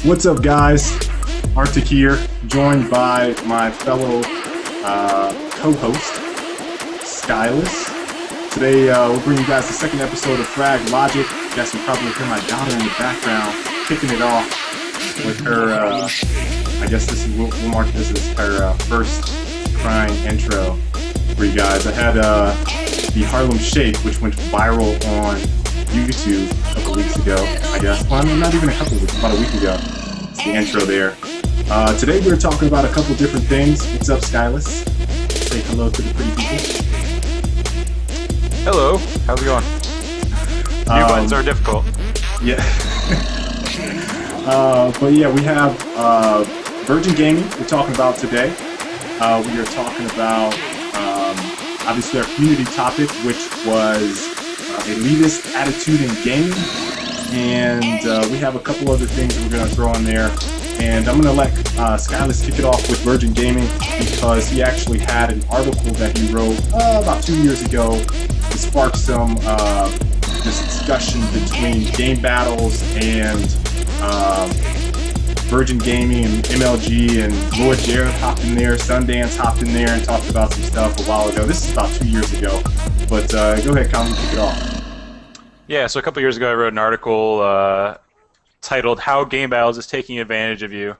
What's up, guys? Arctic here, joined by my fellow co-host, Skyllus. Today, we'll bring you guys the second episode of Frag Logic. You guys can probably hear my daughter in the background kicking it off with her, I guess we'll mark this as her first crying intro for you guys. I had the Harlem Shake, which went viral on YouTube a couple weeks ago, I guess. Well, I mean, not even a couple weeks, about a week ago. It's the intro there. Today we're talking about a couple different things. What's up, Skyllus? Say hello to the pretty people. Hello, how's it going? New buttons are difficult. Yeah. But yeah, we have Virgin Gaming we're talking about today. We are talking about, obviously, our community topic, which was elitist attitude in gaming. And we have a couple other things that we're going to throw in there. And I'm going to let Skyllus kick it off with Virgin Gaming because he actually had an article that he wrote about 2 years ago to spark some discussion between game battles and Virgin Gaming and MLG, and Lord Jared hopped in there, Sundance hopped in there and talked about some stuff a while ago. This is about 2 years ago. But go ahead, Colin, kick it off. Yeah, so a couple years ago I wrote an article titled How Game Battles is Taking Advantage of You,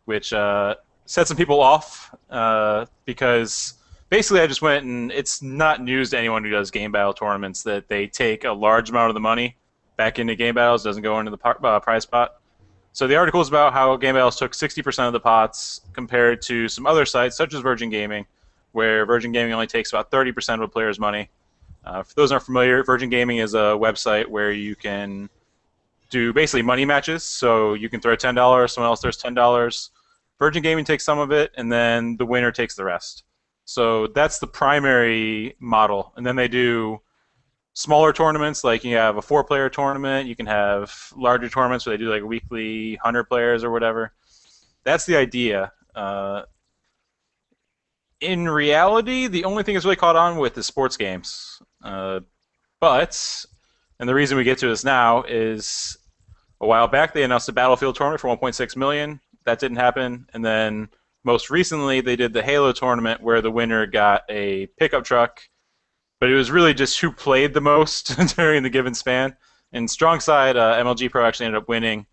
which set some people off because basically I just went, and it's not news to anyone who does game battle tournaments that they take a large amount of the money back into game battles, doesn't go into the prize pot. So the article is about how game battles took 60% of the pots compared to some other sites such as Virgin Gaming, where Virgin Gaming only takes about 30% of a player's money. For those who aren't familiar, Virgin Gaming is a website where you can do basically money matches. So you can throw $10, someone else throws $10. Virgin Gaming takes some of it, and then the winner takes the rest. So that's the primary model. And then they do smaller tournaments, like you have a 4-player tournament. You can have larger tournaments where they do like weekly 100 players or whatever. That's the idea. In reality, the only thing that's really caught on with is sports games. And the reason we get to this now is a while back they announced a Battlefield tournament for 1.6 million. That didn't happen. And then most recently they did the Halo tournament where the winner got a pickup truck. But it was really just who played the most during the given span. And strong side, MLG Pro actually ended up winning,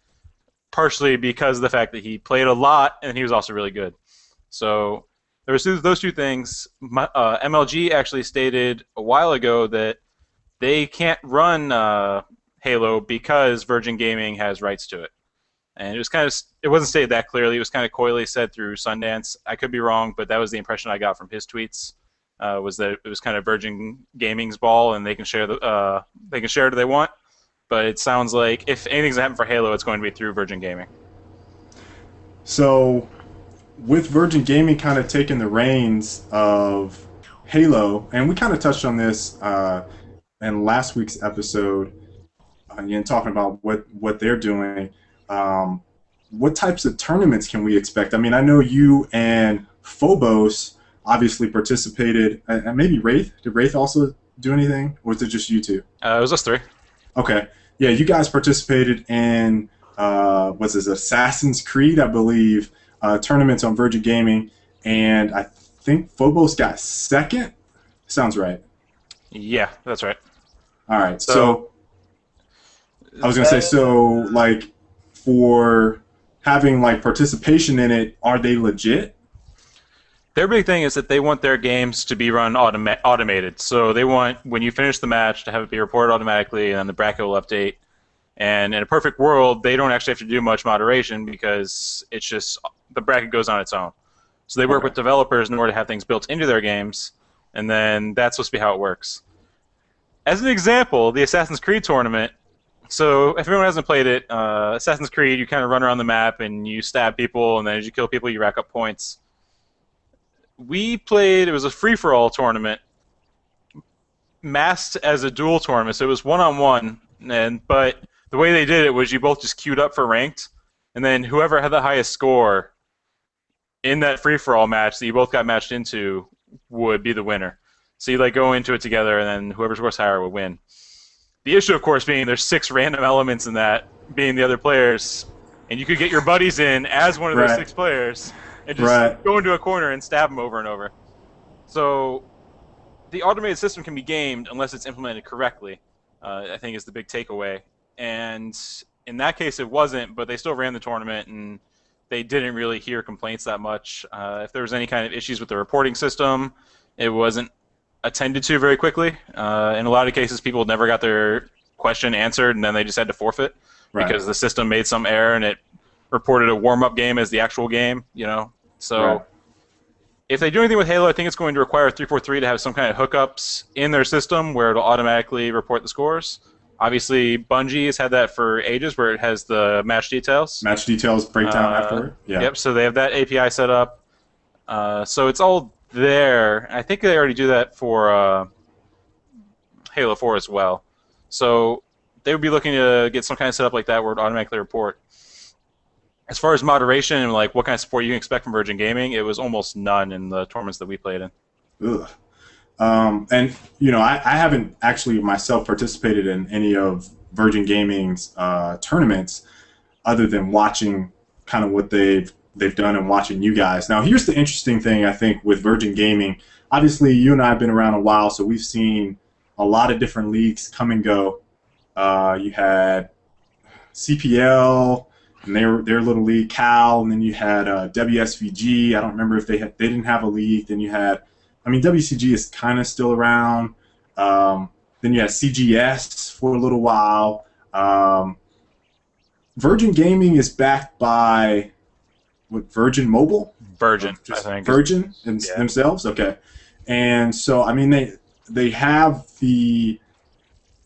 partially because of the fact that he played a lot and he was also really good. So there was those two things. MLG actually stated a while ago that they can't run Halo because Virgin Gaming has rights to it. And it wasn't stated that clearly. It was kind of coyly said through Sundance. I could be wrong, but that was the impression I got from his tweets. Was that it was kind of Virgin Gaming's ball, and they can share it if they want. But it sounds like if anything's happened for Halo, it's going to be through Virgin Gaming. So, with Virgin Gaming kind of taking the reins of Halo, and we kind of touched on this in last week's episode, again, talking about what they're doing. What types of tournaments can we expect? I mean, I know you and Phobos obviously participated, and maybe Wraith. Did Wraith also do anything, or was it just you two? It was us three. Okay. Yeah, you guys participated in, what's this, Assassin's Creed, I believe, tournaments on Virgin Gaming, and I think Phobos got second? Sounds right. Yeah, that's right. All right. So I was going to say, so, like, for having, like, participation in it, are they legit? Their big thing is that they want their games to be run automated. So they want, when you finish the match, to have it be reported automatically, and then the bracket will update. And in a perfect world, they don't actually have to do much moderation because it's just the bracket goes on its own. So they work with developers in order to have things built into their games, and then that's supposed to be how it works. As an example, the Assassin's Creed tournament, so if everyone hasn't played it, Assassin's Creed, you kind of run around the map and you stab people, and then as you kill people, you rack up points. We played, it was a free-for-all tournament, masked as a duel tournament, so it was one-on-one, but the way they did it was you both just queued up for ranked, and then whoever had the highest score in that free-for-all match that you both got matched into would be the winner. So you like go into it together, and then whoever scores higher would win. The issue, of course, being there's 6 random elements in that, being the other players, and you could get your buddies in as one of those 6 players and just go into a corner and stab them over and over. So the automated system can be gamed unless it's implemented correctly, I think is the big takeaway. And in that case, it wasn't, but they still ran the tournament, and they didn't really hear complaints that much. If there was any kind of issues with the reporting system, it wasn't attended to very quickly. In a lot of cases, people never got their question answered, and then they just had to forfeit because the system made some error and it reported a warm-up game as the actual game. So if they do anything with Halo, I think it's going to require 343 to have some kind of hookups in their system where it'll automatically report the scores. Obviously, Bungie has had that for ages, where it has the match details. Match details breakdown afterward. Yeah. Yep. So they have that API set up. So it's all there. I think they already do that for Halo 4 as well. So they would be looking to get some kind of setup like that where it automatically report. As far as moderation and like what kind of support you can expect from Virgin Gaming, it was almost none in the tournaments that we played in. Ugh. And I haven't actually myself participated in any of Virgin Gaming's tournaments, other than watching kind of what they've done and watching you guys. Now, here's the interesting thing I think with Virgin Gaming. Obviously, you and I have been around a while, so we've seen a lot of different leagues come and go. You had CPL and their little league, Cal, and then you had WSVG. I don't remember if they didn't have a league. Then you had, WCG is kind of still around. Then you had CGS for a little while. Virgin Gaming is backed by Virgin Mobile? Virgin, I think. Virgin themselves? Okay. And so, they have the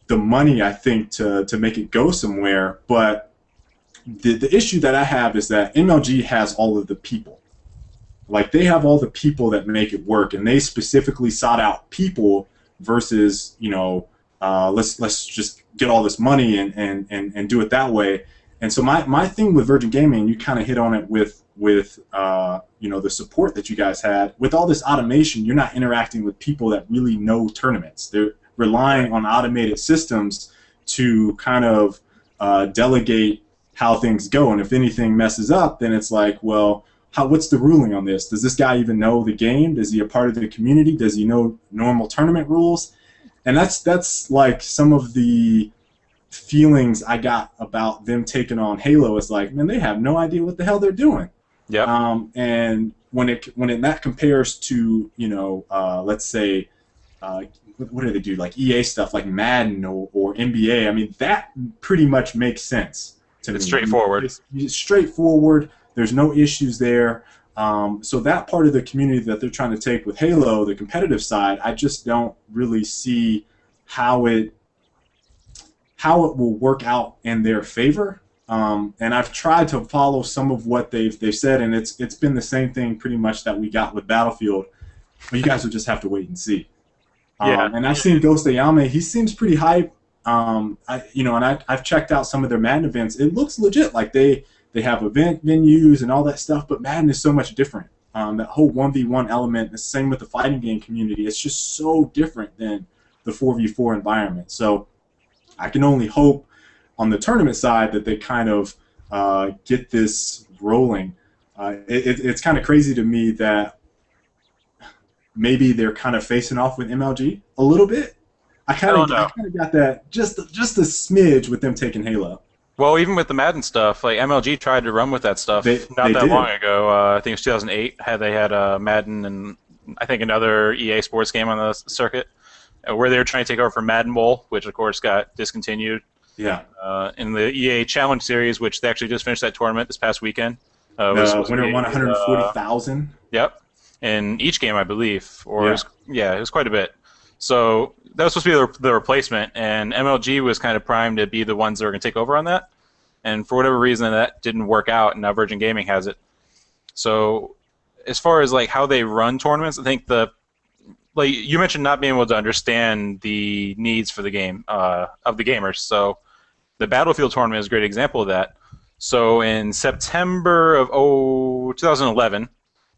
money, I think, to make it go somewhere, but the issue that I have is that MLG has all of the people. Like, they have all the people that make it work, and they specifically sought out people versus, let's just get all this money and do it that way. And so my thing with Virgin Gaming, you kind of hit on it with the support that you guys had. With all this automation, you're not interacting with people that really know tournaments. They're relying on automated systems to kind of delegate how things go. And if anything messes up, then it's like, well, what's the ruling on this? Does this guy even know the game? Is he a part of the community? Does he know normal tournament rules? And that's like some of the feelings I got about them taking on Halo. Is like, man, they have no idea what the hell they're doing. Yeah. And when that compares to let's say what do they do, like EA stuff like Madden or NBA? That pretty much makes sense to me. It's straightforward. It's straightforward. There's no issues there. So that part of the community that they're trying to take with Halo, the competitive side, I just don't really see how it will work out in their favor. And I've tried to follow some of what they've said, and it's been the same thing pretty much that we got with Battlefield. But you guys will just have to wait and see. And I've seen Ghost Ayame. He seems pretty hype. I've checked out some of their Madden events. It looks legit. Like they have event venues and all that stuff, but Madden is so much different. That whole 1v1 element, the same with the fighting game community, it's just so different than the 4v4 environment. So I can only hope on the tournament side that they kind of get this rolling. It's kind of crazy to me that maybe they're kind of facing off with MLG a little bit. I kind of got that just a smidge with them taking Halo. Well, even with the Madden stuff, like MLG tried to run with that stuff not that long ago. I think it was 2008. They had Madden and I think another EA Sports game on the circuit where they were trying to take over for Madden Bowl, which of course got discontinued. Yeah. In the EA Challenge Series, which they actually just finished that tournament this past weekend. The winner won $140,000. Yep. In each game, I believe, it was quite a bit. So that was supposed to be the replacement, and MLG was kind of primed to be the ones that were going to take over on that. And for whatever reason, that didn't work out, and now Virgin Gaming has it. So as far as like how they run tournaments, I think you mentioned not being able to understand the needs for the game of the gamers. So the Battlefield tournament is a great example of that. So in September of 2011,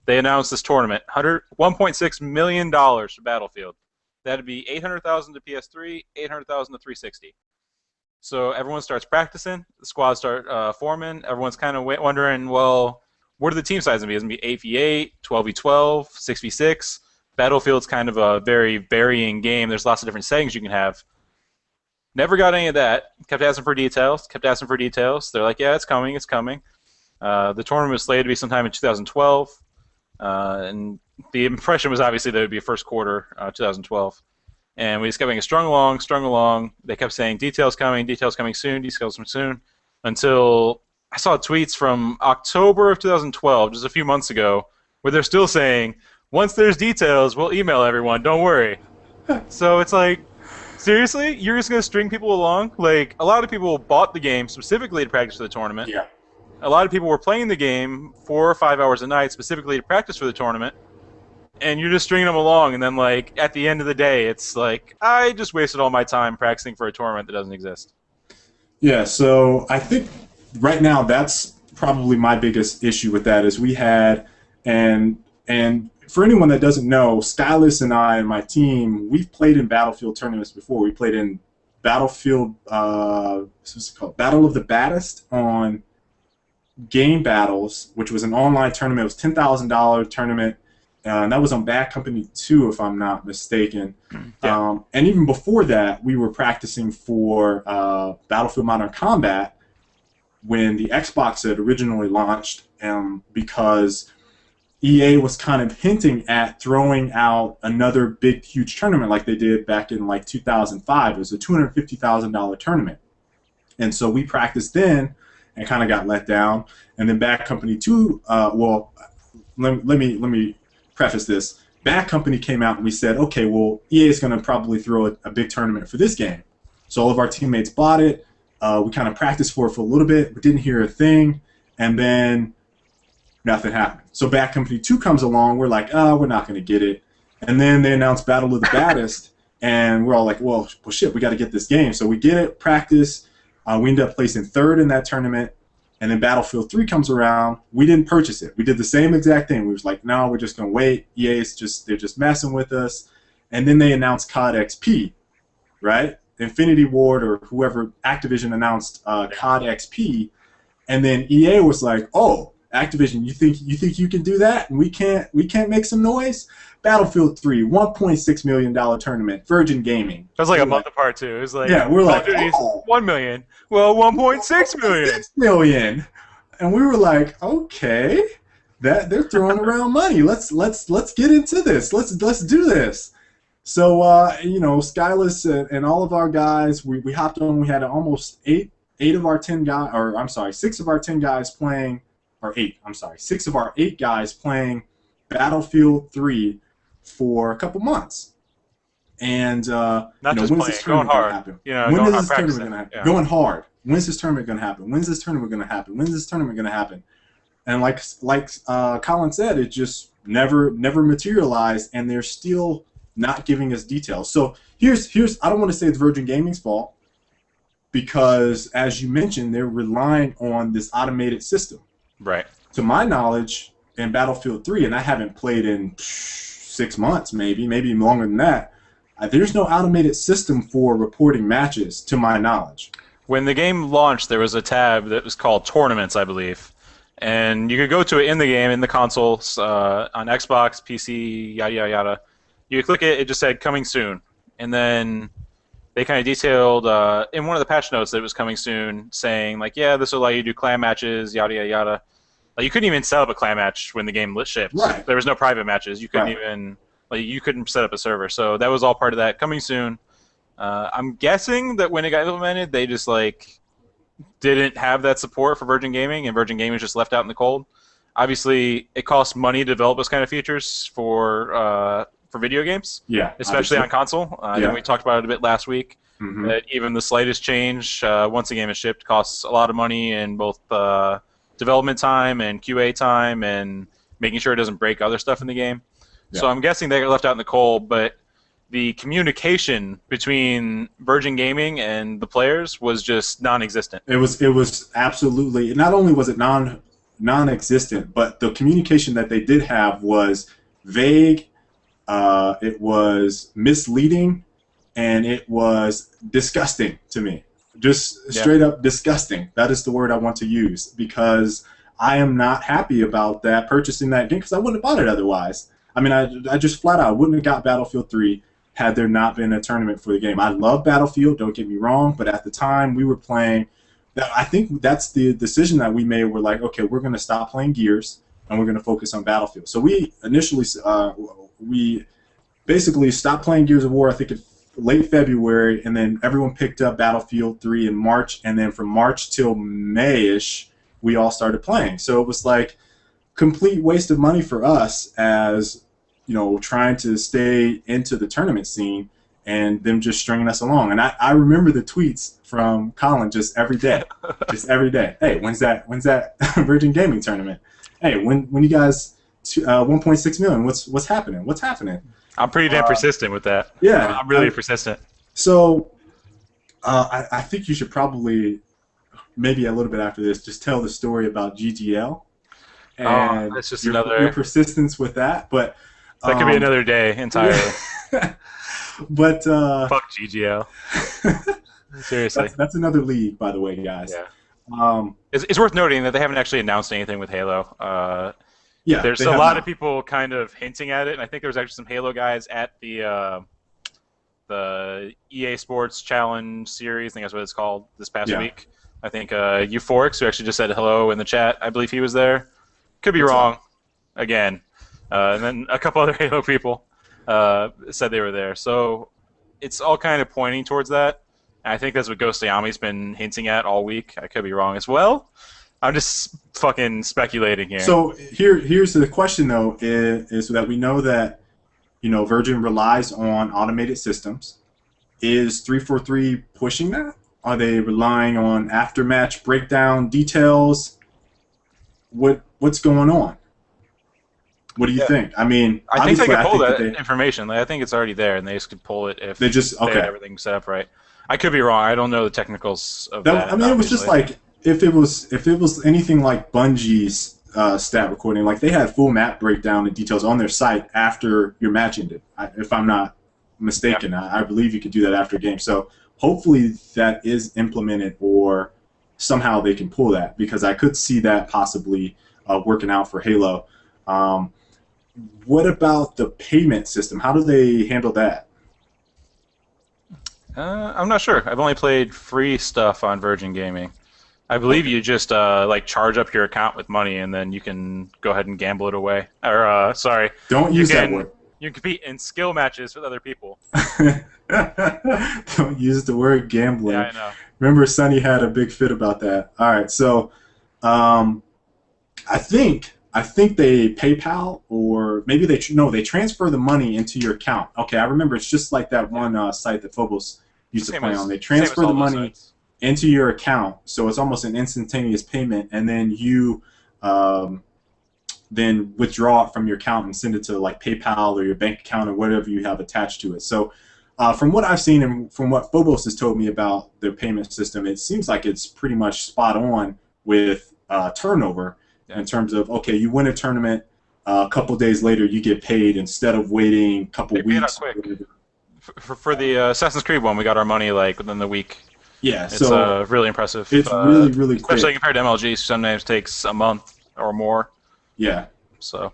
they announced this tournament, $1.6 million for Battlefield. That'd be $800,000 to PS3, $800,000 to 360. So everyone starts practicing. The squads start forming. Everyone's kind of wondering, well, what are the team sizes going to be? Is it going to be 8v8, 12v12, 6v6? Battlefield's kind of a very varying game. There's lots of different settings you can have. Never got any of that. Kept asking for details. They're like, yeah, it's coming. The tournament was slated to be sometime in 2012. And the impression was obviously that it would be first quarter 2012. And we just kept getting strung along. They kept saying, details coming soon, until I saw tweets from October of 2012, just a few months ago, where they're still saying, once there's details, we'll email everyone, don't worry. So it's like, seriously? You're just going to string people along? Like, a lot of people bought the game specifically to practice for the tournament. Yeah. A lot of people were playing the game 4 or 5 hours a night specifically to practice for the tournament. And you're just stringing them along, and then, like, at the end of the day, it's like, I just wasted all my time practicing for a tournament that doesn't exist. Yeah, so I think right now that's probably my biggest issue with that is we had, and for anyone that doesn't know, Skyllus and I and my team, we've played in Battlefield tournaments before. We played in Battlefield, what's it called? Battle of the Baddest on Game Battles, which was an online tournament. It was a $10,000 tournament. And that was on Bad Company 2, if I'm not mistaken. Yeah. And even before that, we were practicing for Battlefield Modern Combat when the Xbox had originally launched, because EA was kind of hinting at throwing out another big, huge tournament like they did back in like 2005. It was a $250,000 tournament. And so we practiced then and kind of got let down. And then Bad Company 2, let me preface this. Bad Company came out and we said, okay, well, EA is going to probably throw a big tournament for this game. So all of our teammates bought it. We kind of practiced for it for a little bit, but didn't hear a thing. And then nothing happened. So Bad Company 2 comes along. We're like, we're not going to get it. And then they announced Battle of the Baddest. And we're all like, well shit, we got to get this game. So we get it, practice. We end up placing third in that tournament. And then Battlefield 3 comes around. We didn't purchase it. We did the same exact thing. We was like, no, we're just going to wait. EA's they're just messing with us. And then they announced COD XP, right? Infinity Ward or whoever, Activision announced COD XP. And then EA was like, oh, Activision, you think you can do that? And we can't make some noise? Battlefield 3, $1.6 million tournament, Virgin Gaming. That was like a month apart, too. It was like, yeah, we're like, oh, 1 million. Well, 1.6 million. 6 million. And we were like, okay, that they're throwing around money. Let's get into this. Let's do this. So Skyllus and all of our guys, we hopped on. We had almost 6 of our 10 guys playing, or 8. I'm sorry, 6 of our 8 guys playing Battlefield 3 for a couple months. And not just when's playing, this tournament going hard. happen? When When is is this tournament going to happen? Yeah. Going hard. When's this tournament going to happen? When's this tournament going to happen? When's this tournament going to happen? And like Colin said, it just never materialized, and they're still not giving us details. So here's I don't want to say it's Virgin Gaming's fault, because as you mentioned, they're relying on this automated system. Right. To my knowledge, in Battlefield 3, and I haven't played in 6 months, maybe longer than that, there's no automated system for reporting matches, to my knowledge. When the game launched, there was a tab that was called Tournaments, I believe. And you could go to it in the game, in the consoles, on Xbox, PC, yada, yada, yada. You click it, it just said, coming soon. And then they kind of detailed in one of the patch notes that it was coming soon, saying, like, yeah, this will allow you to do clan matches, yada, yada, yada. Like, you couldn't even set up a clan match when the game shipped. Right. There was no private matches. You couldn't even... Like, you couldn't set up a server, so that was all part of that. Coming soon. I'm guessing that when it got implemented, they just didn't have that support for Virgin Gaming, and Virgin Gaming was just left out in the cold. Obviously, it costs money to develop those kind of features for video games. Yeah, especially obviously. on console. I think we talked about it a bit last week. Mm-hmm. That even the slightest change, once the game is shipped, costs a lot of money in both development time and QA time, and making sure it doesn't break other stuff in the game. Yeah. So I'm guessing they got left out in the cold, but the communication between Virgin Gaming and the players was just non-existent. It was absolutely, not only was it non-existent, but the communication that they did have was vague, it was misleading, and it was disgusting to me. Just straight up disgusting. That is the word I want to use, because I am not happy about that, purchasing that game, because I wouldn't have bought it otherwise. I mean, I just flat out wouldn't have got Battlefield 3 had there not been a tournament for the game. I love Battlefield, don't get me wrong, but at the time we were playing, I think that's the decision that we made. We're like, okay, we're going to stop playing Gears, and we're going to focus on Battlefield. So we initially, we basically stopped playing Gears of War, I think, in late February, and then everyone picked up Battlefield 3 in March, and then from March till May-ish, we all started playing. So it was like complete waste of money for us, as you know, trying to stay into the tournament scene, and them just stringing us along. And I remember the tweets from Colin just every day. Hey, when's that Virgin Gaming tournament? Hey, when you guys 1.6 million? What's happening? What's happening? I'm pretty damn persistent with that. Yeah, I'm really persistent. So I think you should probably, maybe a little bit after this, just tell the story about GGL. And that's just your persistence with that. But that could be another day entirely. But fuck GGL. Seriously, that's another league, by the way, guys. Yeah. It's worth noting that they haven't actually announced anything with Halo. Yeah, there's a lot of people kind of hinting at it, and I think there was actually some Halo guys at the EA Sports Challenge series. I think that's what it's called this past week. I think Euphorics, who actually just said hello in the chat, I believe he was there. Could be wrong, again. And then a couple other Halo people said they were there. So it's all kind of pointing towards that. And I think that's what Ghost Ayami's been hinting at all week. I could be wrong as well. I'm just fucking speculating here. So here's the question, though, is that we know that, you know, Virgin relies on automated systems. Is 343 pushing that? Are they relying on after-match breakdown details? What's going on? What do you think? I mean, I think they could pull that information. Like, I think it's already there, and they just could pull it if they had everything set up right. I could be wrong. I don't know the technicals of that. I mean, it was just like, if it was anything like Bungie's stat recording, like they had full map breakdown and details on their site after your match ended. If I'm not mistaken, I believe you could do that after a game. So hopefully that is implemented, or somehow they can pull that, because I could see that possibly working out for Halo. What about the payment system? How do they handle that? I'm not sure. I've only played free stuff on Virgin Gaming. I believe you just like charge up your account with money, and then you can go ahead and gamble it away. Or sorry, don't use that word. You can compete in skill matches with other people. Don't use the word gambling. Yeah, I know. Remember, Sonny had a big fit about that. All right, so I think they PayPal, or maybe they transfer the money into your account. Okay, I remember. It's just like that one site that Fogle used to play on. They transfer the money into your account, so it's almost an instantaneous payment, and then you then withdraw it from your account and send it to like PayPal or your bank account or whatever you have attached to it. So from what I've seen and from what Phobos has told me about their payment system, it seems like it's pretty much spot on with turnover in terms of, okay, you win a tournament, a couple days later you get paid instead of waiting a couple weeks. Quick. For the Assassin's Creed one, we got our money like within the week. Yeah, it's so really impressive. It's really quick. Especially compared to MLG, sometimes takes a month or more. Yeah. So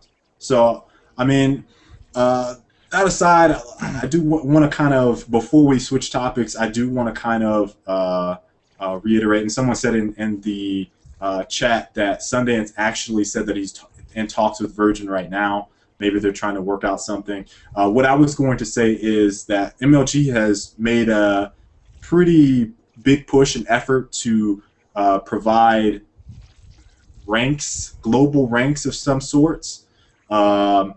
I mean, that aside, I do want to kind of, before we switch topics, I do want to kind of reiterate, and someone said in the chat that Sundance actually said that he's in talks with Virgin right now. Maybe they're trying to work out something. What I was going to say is that MLG has made a pretty big push and effort to provide ranks, global ranks of some sorts. I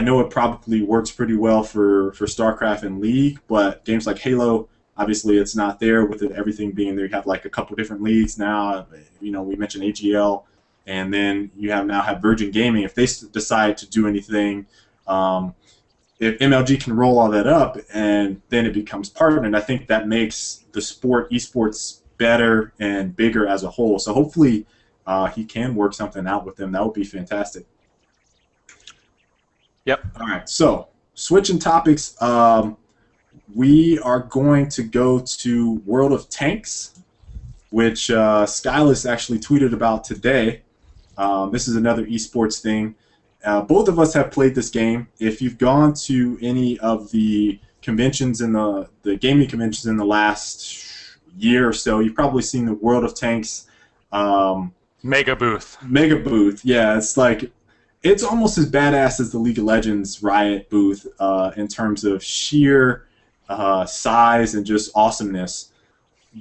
know it probably works pretty well for StarCraft and League, but games like Halo, obviously it's not there with everything being there. You have like a couple different leagues now. You know, we mentioned AGL, and then you now have Virgin Gaming. If they decide to do anything, if MLG can roll all that up, and then it becomes partnered, I think that makes the sport, esports, better and bigger as a whole. So hopefully he can work something out with them. That would be fantastic. Yep. All right. So switching topics. we are going to go to World of Tanks, which Skyllus actually tweeted about today. This is another esports thing. Both of us have played this game. If you've gone to any of the conventions in the gaming conventions in the last year or so, you've probably seen the World of Tanks Mega booth. Mega booth. Yeah, it's almost as badass as the League of Legends Riot booth in terms of sheer size and just awesomeness.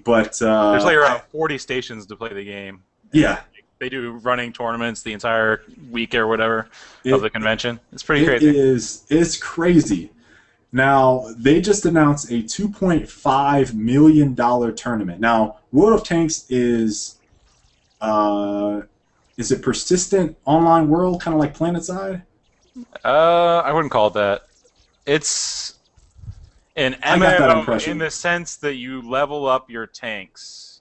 But there's like around 40 stations to play the game. Yeah. They do running tournaments the entire week or whatever of the convention. It's pretty crazy. It's crazy. Now, they just announced a $2.5 million tournament. Now, World of Tanks is it persistent online world, kind of like PlanetSide? I wouldn't call it that. It's an MMO in the sense that you level up your tanks,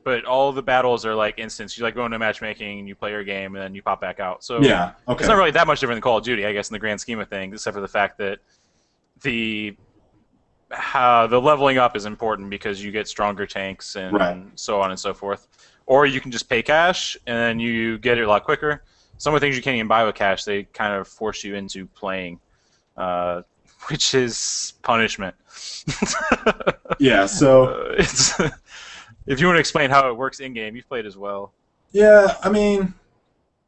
but all the battles are like instants. You like go into matchmaking, and you play your game, and then you pop back out. So yeah, okay. It's not really that much different than Call of Duty, I guess, in the grand scheme of things, except for the fact that the leveling up is important because you get stronger tanks and so on and so forth. Or you can just pay cash, and then you get it a lot quicker. Some of the things you can't even buy with cash, they kind of force you into playing, which is punishment. Yeah, so... if you want to explain how it works in-game, you've played as well. Yeah, I mean,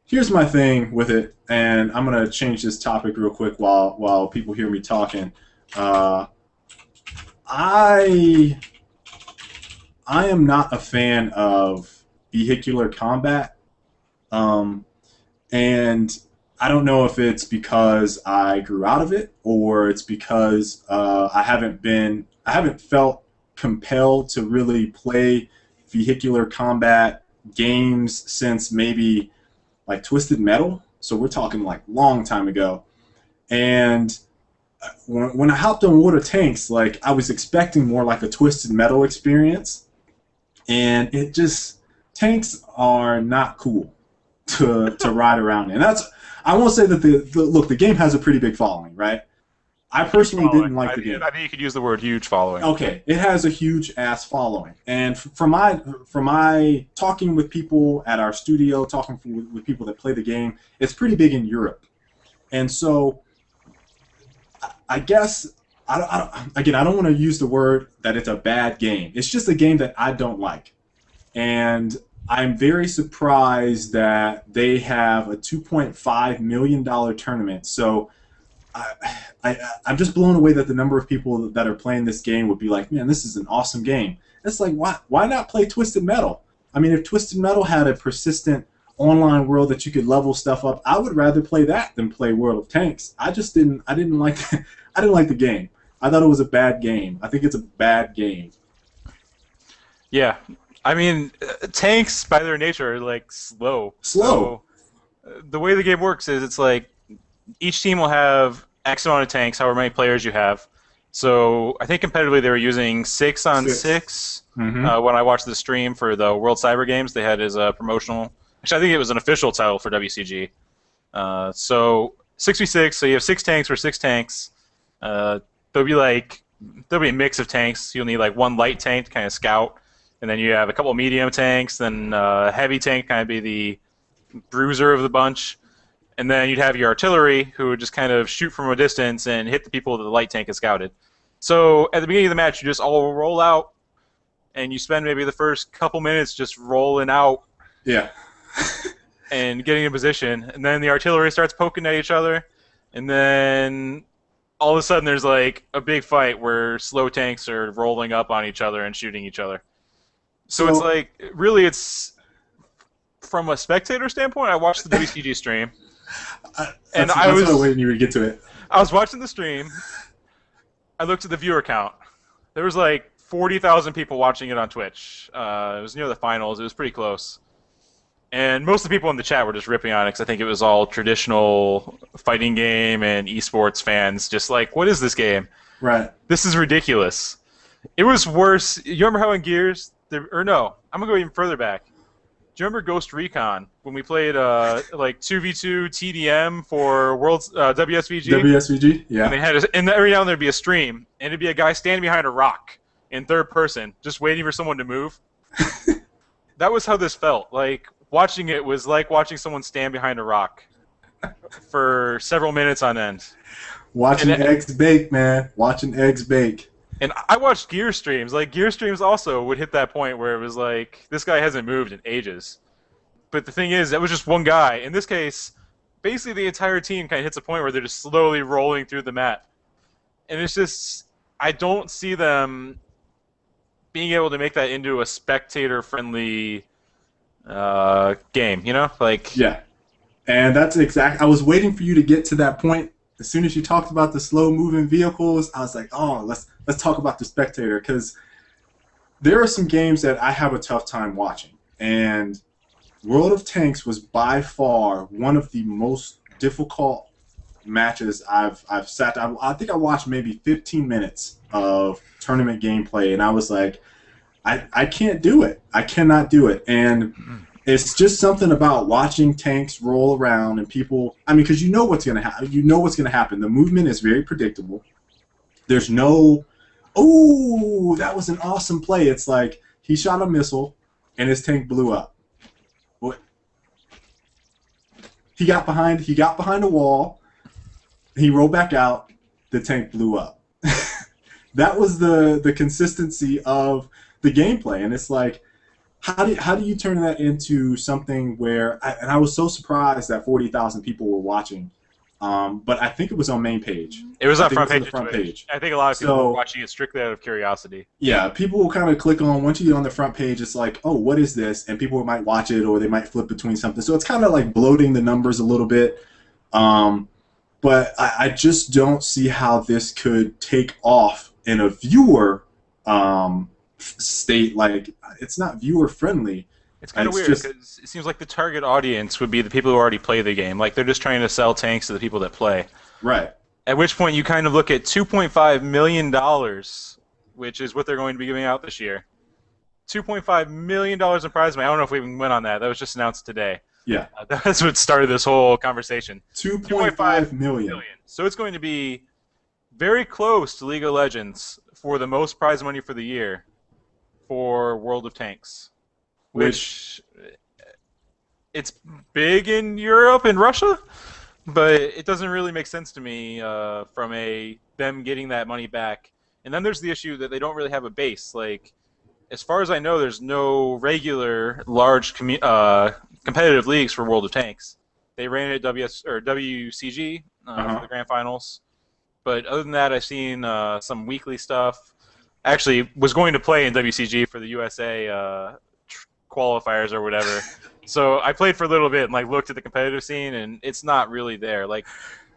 here's my thing with it, and I'm going to change this topic real quick while people hear me talking. I am not a fan of vehicular combat, and I don't know if it's because I grew out of it or it's because I haven't felt compelled to really play vehicular combat games since maybe like Twisted Metal. So we're talking like long time ago. And when I hopped on World of Tanks, like I was expecting more like a Twisted Metal experience, and it just tanks are not cool to ride around in. I won't say that the game has a pretty big following, right? I personally didn't like the game. I think you could use the word huge following. Okay, it has a huge ass following, and from my talking with people at our studio, talking with people that play the game, it's pretty big in Europe, and so I guess I don't want to use the word that it's a bad game. It's just a game that I don't like, and I'm very surprised that they have a $2.5 million tournament. So I'm just blown away that the number of people that are playing this game would be like, man, this is an awesome game. It's like, why not play Twisted Metal? I mean, if Twisted Metal had a persistent online world that you could level stuff up, I would rather play that than play World of Tanks. I didn't like the game. I thought it was a bad game. I think it's a bad game. Yeah. I mean, tanks by their nature are like slow. So, the way the game works is it's like each team will have X amount of tanks, however many players you have. So I think competitively they were using 6 on 6. Mm-hmm. When I watched the stream for the World Cyber Games, they had as a promotional. Actually, I think it was an official title for WCG. So 6v6. So you have 6 tanks or 6 tanks. There'll be a mix of tanks. You'll need like one light tank to kind of scout. And then you have a couple of medium tanks, then a heavy tank kind of be the bruiser of the bunch. And then you'd have your artillery, who would just kind of shoot from a distance and hit the people that the light tank has scouted. So at the beginning of the match, you just all roll out, and you spend maybe the first couple minutes just rolling out. Yeah. And getting in position. And then the artillery starts poking at each other. And then all of a sudden there's like a big fight where slow tanks are rolling up on each other and shooting each other. So it's like, really, it's from a spectator standpoint. I watched the WCG stream, and I was waiting you to get to it. I was watching the stream. I looked at the viewer count. There was like 40,000 people watching it on Twitch. It was near the finals. It was pretty close, and most of the people in the chat were just ripping on it because I think it was all traditional fighting game and esports fans. Just like, what is this game? Right. This is ridiculous. It was worse. You remember how in Gears? Or no, I'm going to go even further back. you remember Ghost Recon when we played like 2v2 TDM for World's WSVG? WSVG, yeah. And they had and every now and then there'd be a stream, and it'd be a guy standing behind a rock in third person, just waiting for someone to move. That was how this felt. Like watching it was like watching someone stand behind a rock for several minutes on end. Watching eggs bake, man. Watching eggs bake. And I watched gear streams. Like, gear streams also would hit that point where it was like, this guy hasn't moved in ages. But the thing is, that was just one guy. In this case, basically the entire team kind of hits a point where they're just slowly rolling through the map. And it's just, I don't see them being able to make that into a spectator-friendly game, you know? Like, yeah. And that's I was waiting for you to get to that point. As soon as you talked about the slow-moving vehicles, I was like, oh, let's talk about the spectator, because there are some games that I have a tough time watching, and World of Tanks was by far one of the most difficult matches I've sat down. I think I watched maybe 15 minutes of tournament gameplay, and I was like, I can't do it. I cannot do it. And it's just something about watching tanks roll around and people. I mean, because you know what's gonna happen. You know what's gonna happen. The movement is very predictable. There's no, oh, that was an awesome play. It's like he shot a missile and his tank blew up. What? He got behind a wall. He rolled back out. The tank blew up. That was the consistency of the gameplay, and it's like, how do you turn that into something where? And I was so surprised that 40,000 people were watching, but I think it was on main page. It was on front page. I think a lot of people were watching it strictly out of curiosity. Yeah, people will kind of click on, once you get on the front page, it's like, oh, what is this? And people might watch it, or they might flip between something. So it's kind of like bloating the numbers a little bit. But I just don't see how this could take off in a viewer state. Like, it's not viewer friendly. It's kind of weird because it seems like the target audience would be the people who already play the game. Like, they're just trying to sell tanks to the people that play. Right. At which point you kind of look at $2.5 million, which is what they're going to be giving out this year. $2.5 million in prize money. I don't know if we even went on that. That was just announced today. Yeah. That's what started this whole conversation. $2.5 million. So it's going to be very close to League of Legends for the most prize money for the year for World of Tanks. Which it's big in Europe and Russia, but it doesn't really make sense to me from them getting that money back. And then there's the issue that they don't really have a base. Like, as far as I know, there's no regular large competitive leagues for World of Tanks. They ran it at WCG for the Grand Finals, but other than that, I've seen some weekly stuff. Actually, was going to play in WCG for the USA qualifiers or whatever. So I played for a little bit and like looked at the competitive scene, and it's not really there. Like,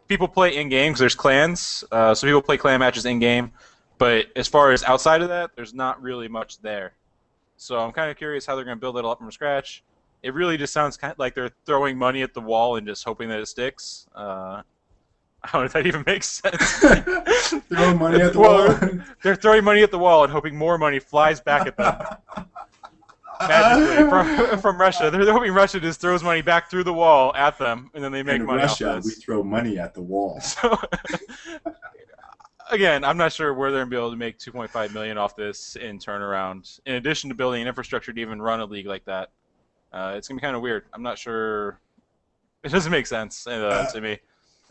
people play in game because there's clans, so people play clan matches in game. But as far as outside of that, there's not really much there. So I'm kind of curious how they're going to build it up from scratch. It really just sounds kind of like they're throwing money at the wall and just hoping that it sticks. I don't know if that even makes sense. Throwing money at the wall. They're throwing money at the wall and hoping more money flies back at them. Magically from Russia. They're hoping Russia just throws money back through the wall at them, and then they make money off Russia, this. we throw money at the wall. So, again, I'm not sure where they're going to be able to make $2.5 million off this in turnaround, in addition to building an infrastructure to even run a league like that. It's going to be kind of weird. I'm not sure. It doesn't make sense to me.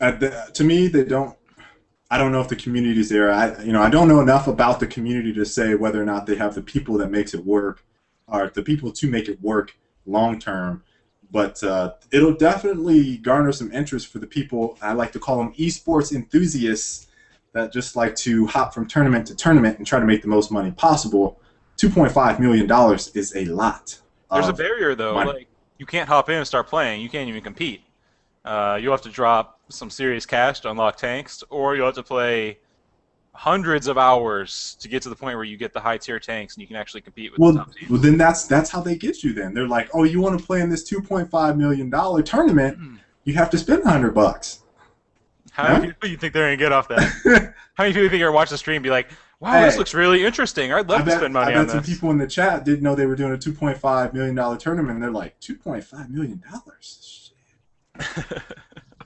To me, they don't. I don't know if the community's there. I don't know enough about the community to say whether or not they have the people that makes it work, or the people to make it work long term. But it'll definitely garner some interest for the people. I like to call them esports enthusiasts that just like to hop from tournament to tournament and try to make the most money possible. $2.5 million is a lot. There's a barrier, though. Money. Like, you can't hop in and start playing. You can't even compete. You'll have to drop some serious cash to unlock tanks, or you'll have to play hundreds of hours to get to the point where you get the high-tier tanks and you can actually compete with the top teams. Well, then that's how they get you then. They're like, oh, you want to play in this $2.5 million tournament, you have to spend $100. How many people do you think they're going to get off that? How many people do you think are going to watch the stream and be like, Wow, this Hey, looks really interesting. I'd I love to bet spend I money on bet some this. people in the chat didn't know they were doing a $2.5 million tournament. And they're like, $2.5 million.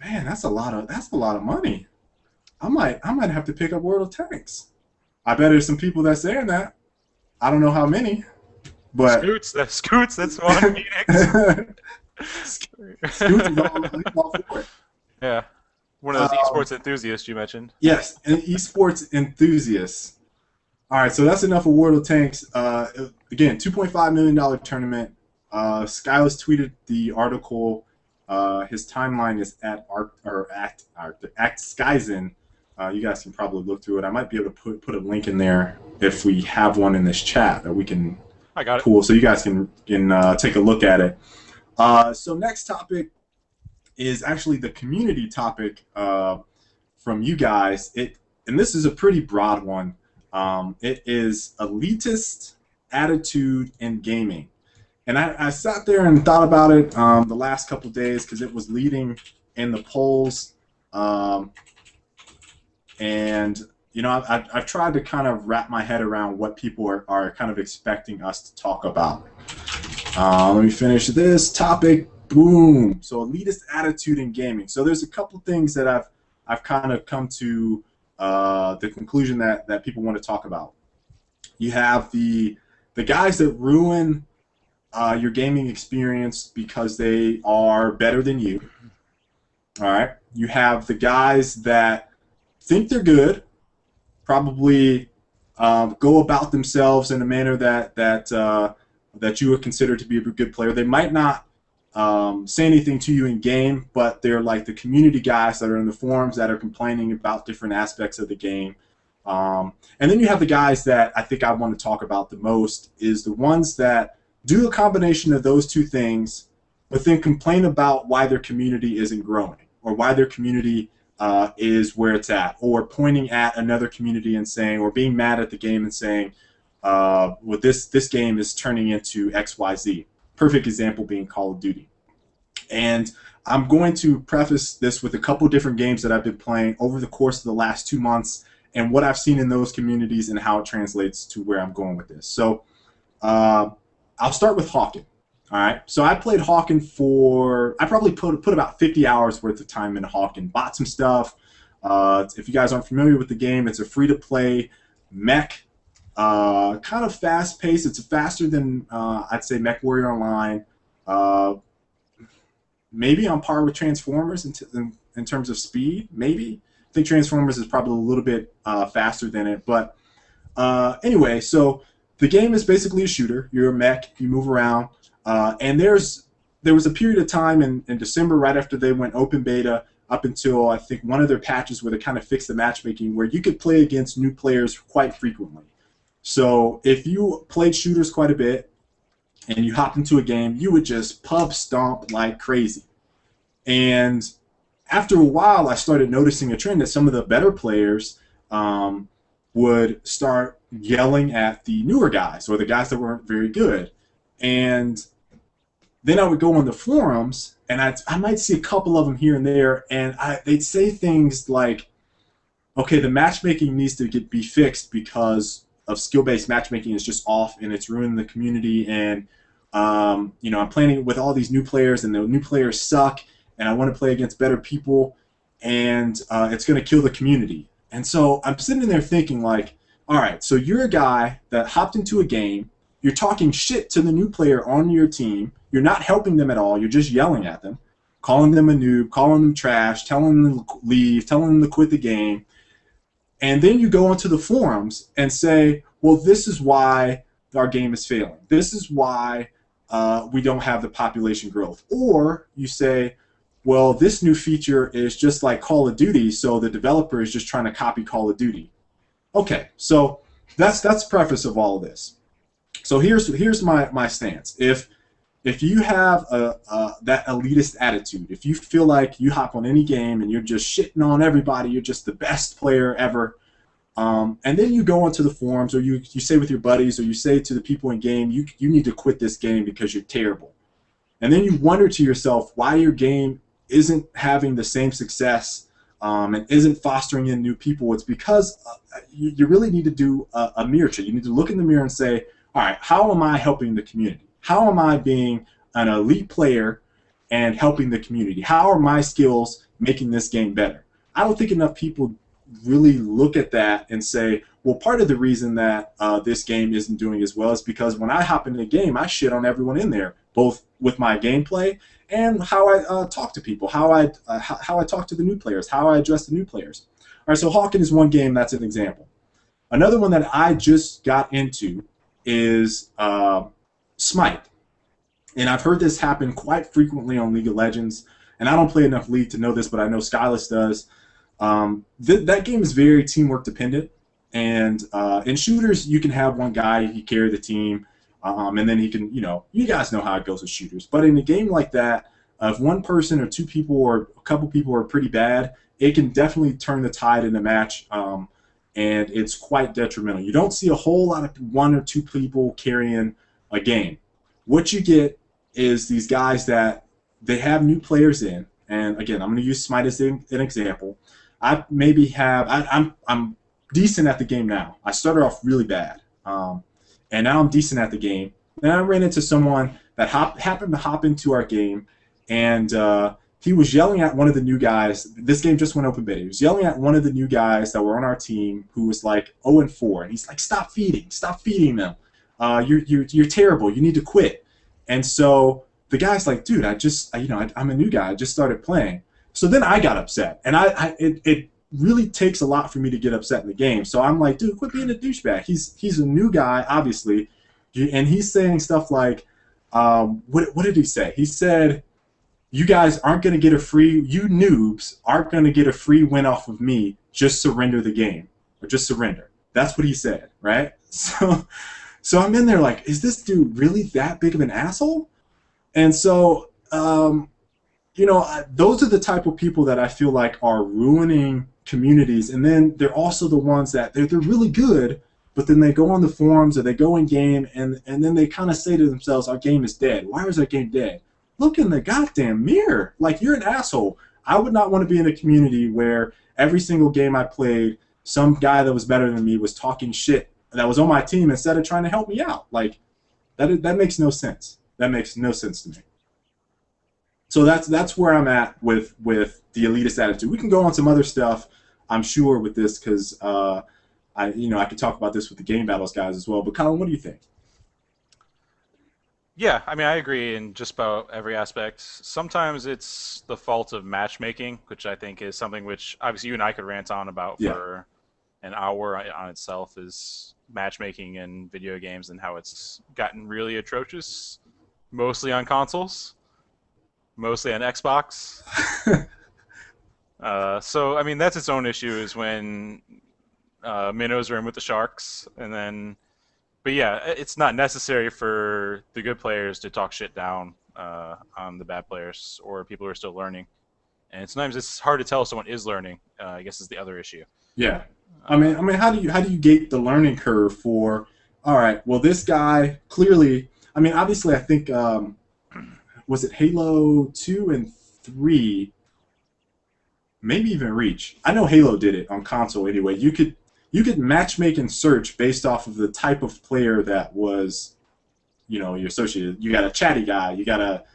Man, that's a lot of money. I might have to pick up World of Tanks. I bet there's some people that's saying that. I don't know how many, but Scoots, that's one Phoenix. Scoots is all for it. Yeah. One of those esports enthusiasts you mentioned. Yes, an esports enthusiast. All right, so that's enough of World of Tanks. Again, $2.5 million tournament. Skyllus tweeted the article. His timeline is at Skyzen. You guys can probably look through it. I might be able to put a link in there if we have one in this chat that we can I got it. pull, so you guys can take a look at it. So next topic is actually the community topic from you guys. And this is a pretty broad one. It is elitist attitude in gaming. And I sat there and thought about it the last couple days because it was leading in the polls. And, you know, I've tried to kind of wrap my head around what people are kind of expecting us to talk about. Let me finish this topic. Boom. So elitist attitude in gaming. So there's a couple things that I've kind of come to the conclusion that people want to talk about. You have the guys that ruin your gaming experience because they are better than you. All right. You have the guys that think they're good, probably go about themselves in a manner that you would consider to be a good player. They might not say anything to you in game, but they're like the community guys that are in the forums that are complaining about different aspects of the game. And then you have the guys that I think I want to talk about the most is the ones that do a combination of those two things, but then complain about why their community isn't growing or why their community is where it's at, or pointing at another community and saying, or being mad at the game and saying, well, this game is turning into XYZ. Perfect example being Call of Duty. And I'm going to preface this with a couple different games that I've been playing over the course of the last 2 months and what I've seen in those communities and how it translates to where I'm going with this. So I'll start with Hawken. All right, so I played Hawken I probably put about 50 hours worth of time into Hawken, bought some stuff. If you guys aren't familiar with the game, it's a free-to-play mech, kind of fast-paced. It's faster than, I'd say, Mech Warrior Online. Maybe on par with Transformers in terms of speed, maybe. I think Transformers is probably a little bit faster than it. But anyway, so the game is basically a shooter. You're a mech. You move around. And there was a period of time in December right after they went open beta up until I think one of their patches where they kind of fixed the matchmaking where you could play against new players quite frequently. So if you played shooters quite a bit and you hopped into a game, you would just pub stomp like crazy. And after a while, I started noticing a trend that some of the better players would start yelling at the newer guys or the guys that weren't very good. And then I would go on the forums, and I might see a couple of them here and there, and they'd say things like, okay, the matchmaking needs to be fixed because of skill-based matchmaking is just off, and it's ruining the community, and you know, I'm playing with all these new players, and the new players suck, and I want to play against better people, and it's going to kill the community. And so I'm sitting there thinking, like, all right, so you're a guy that hopped into a game, you're talking shit to the new player on your team. You're not helping them at all. You're just yelling at them, calling them a noob, calling them trash, telling them to leave, telling them to quit the game. And then you go onto the forums and say, well, this is why our game is failing. This is why we don't have the population growth. Or you say, well, this new feature is just like Call of Duty, so the developer is just trying to copy Call of Duty. Okay, so that's the preface of all of this. So here's my stance. If you have that elitist attitude, if you feel like you hop on any game and you're just shitting on everybody, you're just the best player ever, and then you go onto the forums or you say with your buddies or you say to the people in game, you need to quit this game because you're terrible. And then you wonder to yourself why your game isn't having the same success and isn't fostering in new people, it's because you really need to do a mirror check. You need to look in the mirror and say, all right, how am I helping the community? How am I being an elite player and helping the community? How are my skills making this game better? I don't think enough people really look at that and say, well, part of the reason that this game isn't doing as well is because when I hop into the game, I shit on everyone in there, both with my gameplay and how I talk to people, how I talk to the new players, how I address the new players. All right, so Hawken is one game that's an example. Another one that I just got into is Smite. And I've heard this happen quite frequently on League of Legends. And I don't play enough League to know this, but I know Skyllus does. That game is very teamwork dependent. And in shooters, you can have one guy, he carry the team, and then he can, you guys know how it goes with shooters. But in a game like that, if one person or two people or a couple people are pretty bad, it can definitely turn the tide in a match, and it's quite detrimental. You don't see a whole lot of one or two people carrying a game. What you get is these guys that they have new players in, and again, I'm going to use Smite as an example. I'm decent at the game now. I started off really bad, and now I'm decent at the game. Then I ran into someone that happened to hop into our game, and he was yelling at one of the new guys. This game just went open beta. He was yelling at one of the new guys that were on our team who was like 0-4, and he's like, stop feeding them. You're terrible. You need to quit. And so the guy's like, dude, I'm a new guy. I just started playing. So then I got upset, and it really takes a lot for me to get upset in the game. So I'm like, dude, quit being a douchebag. He's a new guy, obviously, and he's saying stuff like, what did he say? He said, you guys aren't going to get you noobs aren't going to get a free win off of me. Just surrender the game, or just surrender. That's what he said, right? So I'm in there like, is this dude really that big of an asshole? And so, those are the type of people that I feel like are ruining communities. And then they're also the ones that they're really good, but then they go on the forums or they go in game and then they kind of say to themselves, our game is dead. Why is our game dead? Look in the goddamn mirror. Like, you're an asshole. I would not want to be in a community where every single game I played, some guy that was better than me was talking shit that was on my team instead of trying to help me out. Like, that makes no sense. That makes no sense to me. So that's where I'm at with the elitist attitude. We can go on some other stuff, I'm sure, with this, because I could talk about this with the game battles guys as well. But Colin, what do you think? Yeah, I mean, I agree in just about every aspect. Sometimes it's the fault of matchmaking, which I think is something which obviously you and I could rant on about for an hour on itself, is matchmaking in video games and how it's gotten really atrocious, mostly on consoles, mostly on Xbox. So, I mean, that's its own issue, is when minnows are in with the sharks, and then... But yeah, it's not necessary for the good players to talk shit down on the bad players or people who are still learning. And sometimes it's hard to tell if someone is learning, I guess, is the other issue. Yeah. I mean, how do you gate the learning curve for, all right, well, this guy clearly, I mean, obviously, I think, was it Halo 2 and 3, maybe even Reach? I know Halo did it on console anyway. You could matchmake and search based off of the type of player that was, you're associated. You got a chatty guy, you got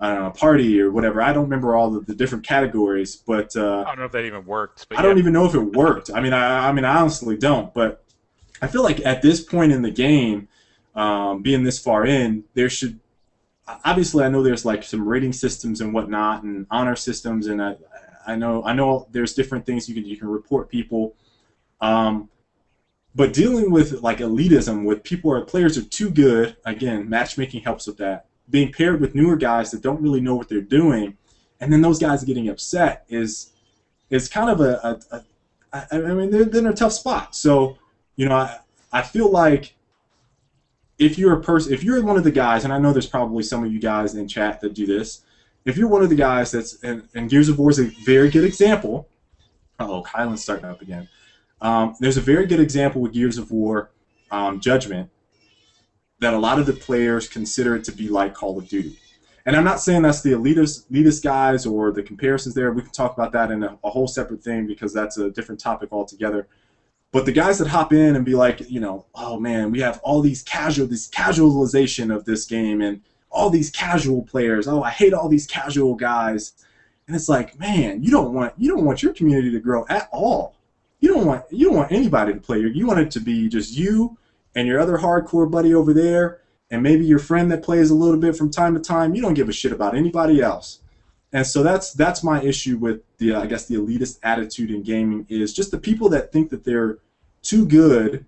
a party or whatever. I don't remember all the different categories, but I don't know if that even worked. But I don't even know if it worked. I mean, I honestly don't. But I feel like at this point in the game, being this far in, there should, obviously, I know there's like some rating systems and whatnot, and honor systems, and I know there's different things you can report people. But dealing with like elitism, with people or players are too good, again, matchmaking helps with that. Being paired with newer guys that don't really know what they're doing, and then those guys getting upset is kind of I mean, they're in a tough spot. So, I feel like if you're one of the guys, and I know there's probably some of you guys in chat that do this, if you're one of the guys that's, and Gears of War is a very good example. Uh-oh, Colin's starting up again. There's a very good example with Gears of War Judgment that a lot of the players consider it to be like Call of Duty. And I'm not saying that's the elitist guys or the comparisons there. We can talk about that in a whole separate thing because that's a different topic altogether. But the guys that hop in and be like, oh man, we have all this casualization of this game and all these casual players. Oh, I hate all these casual guys. And it's like, man, you don't want your community to grow at all. You don't want anybody to play. You want it to be just you and your other hardcore buddy over there, and maybe your friend that plays a little bit from time to time. You don't give a shit about anybody else. And so that's my issue with the elitist attitude in gaming, is just the people that think that they're too good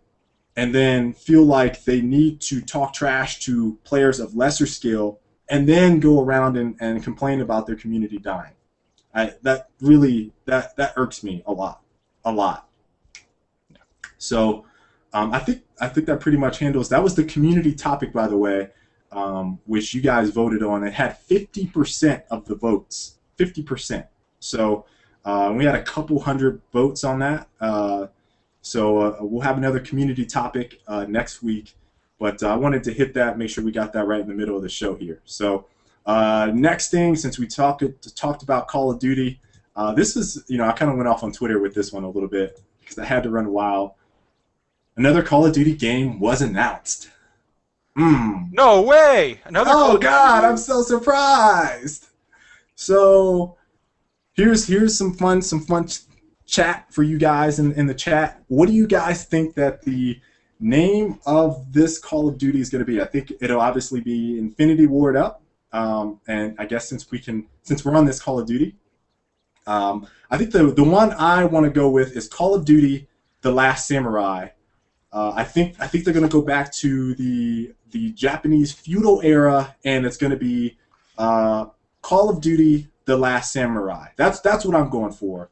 and then feel like they need to talk trash to players of lesser skill and then go around and complain about their community dying. That irks me a lot. So I think that pretty much handles. That was the community topic, by the way, which you guys voted on. It had 50% of the votes. 50%. So we had a couple hundred votes on that. So we'll have another community topic next week. But I wanted to hit that, make sure we got that right in the middle of the show here. So next thing, since we talked about Call of Duty, this is, I kind of went off on Twitter with this one a little bit because I had to run wild. Another Call of Duty game was announced. No way! Oh God, I'm so surprised. So here's some fun chat for you guys in the chat. What do you guys think that the name of this Call of Duty is going to be? I think it'll obviously be Infinity Ward Up. And I guess since we're on this Call of Duty, I think the one I want to go with is Call of Duty: The Last Samurai. I think they're going to go back to the Japanese feudal era, and it's going to be Call of Duty: The Last Samurai. That's what I'm going for.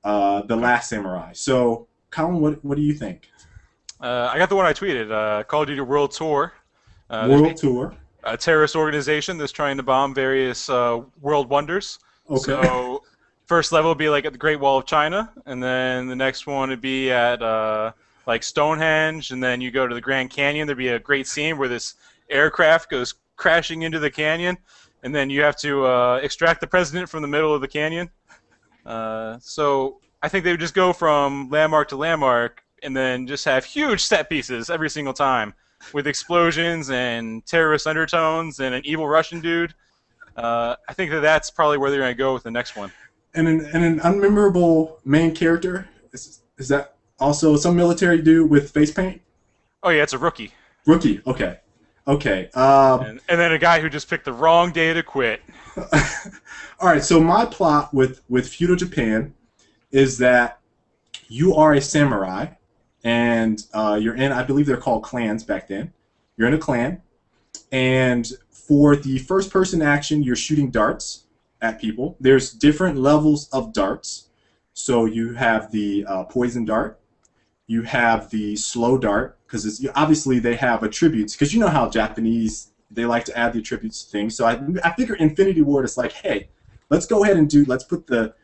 The Last Samurai. So, Colin, what do you think? I got the one I tweeted. Call of Duty World Tour. World Tour. A terrorist organization that's trying to bomb various world wonders. Okay. So, first level would be like at the Great Wall of China, and then the next one would be at like Stonehenge, and then you go to the Grand Canyon. There'd be a great scene where this aircraft goes crashing into the canyon, and then you have to extract the president from the middle of the canyon. So I think they would just go from landmark to landmark and then just have huge set pieces every single time with explosions and terrorist undertones and an evil Russian dude. I think that's probably where they're going to go with the next one. And an unmemorable main character? Is that also some military dude with face paint? Oh, yeah, it's a rookie. Rookie, okay. And then a guy who just picked the wrong day to quit. All right, so my plot with feudal Japan is that you are a samurai, and you're in, I believe they're called clans back then. You're in a clan, and for the first-person action, you're shooting darts at people. There's different levels of darts. So you have the poison dart. You have the slow dart, because obviously they have attributes, because you know how Japanese, they like to add the attributes to things. So I figure Infinity Ward is like, hey, let's go ahead and let's put the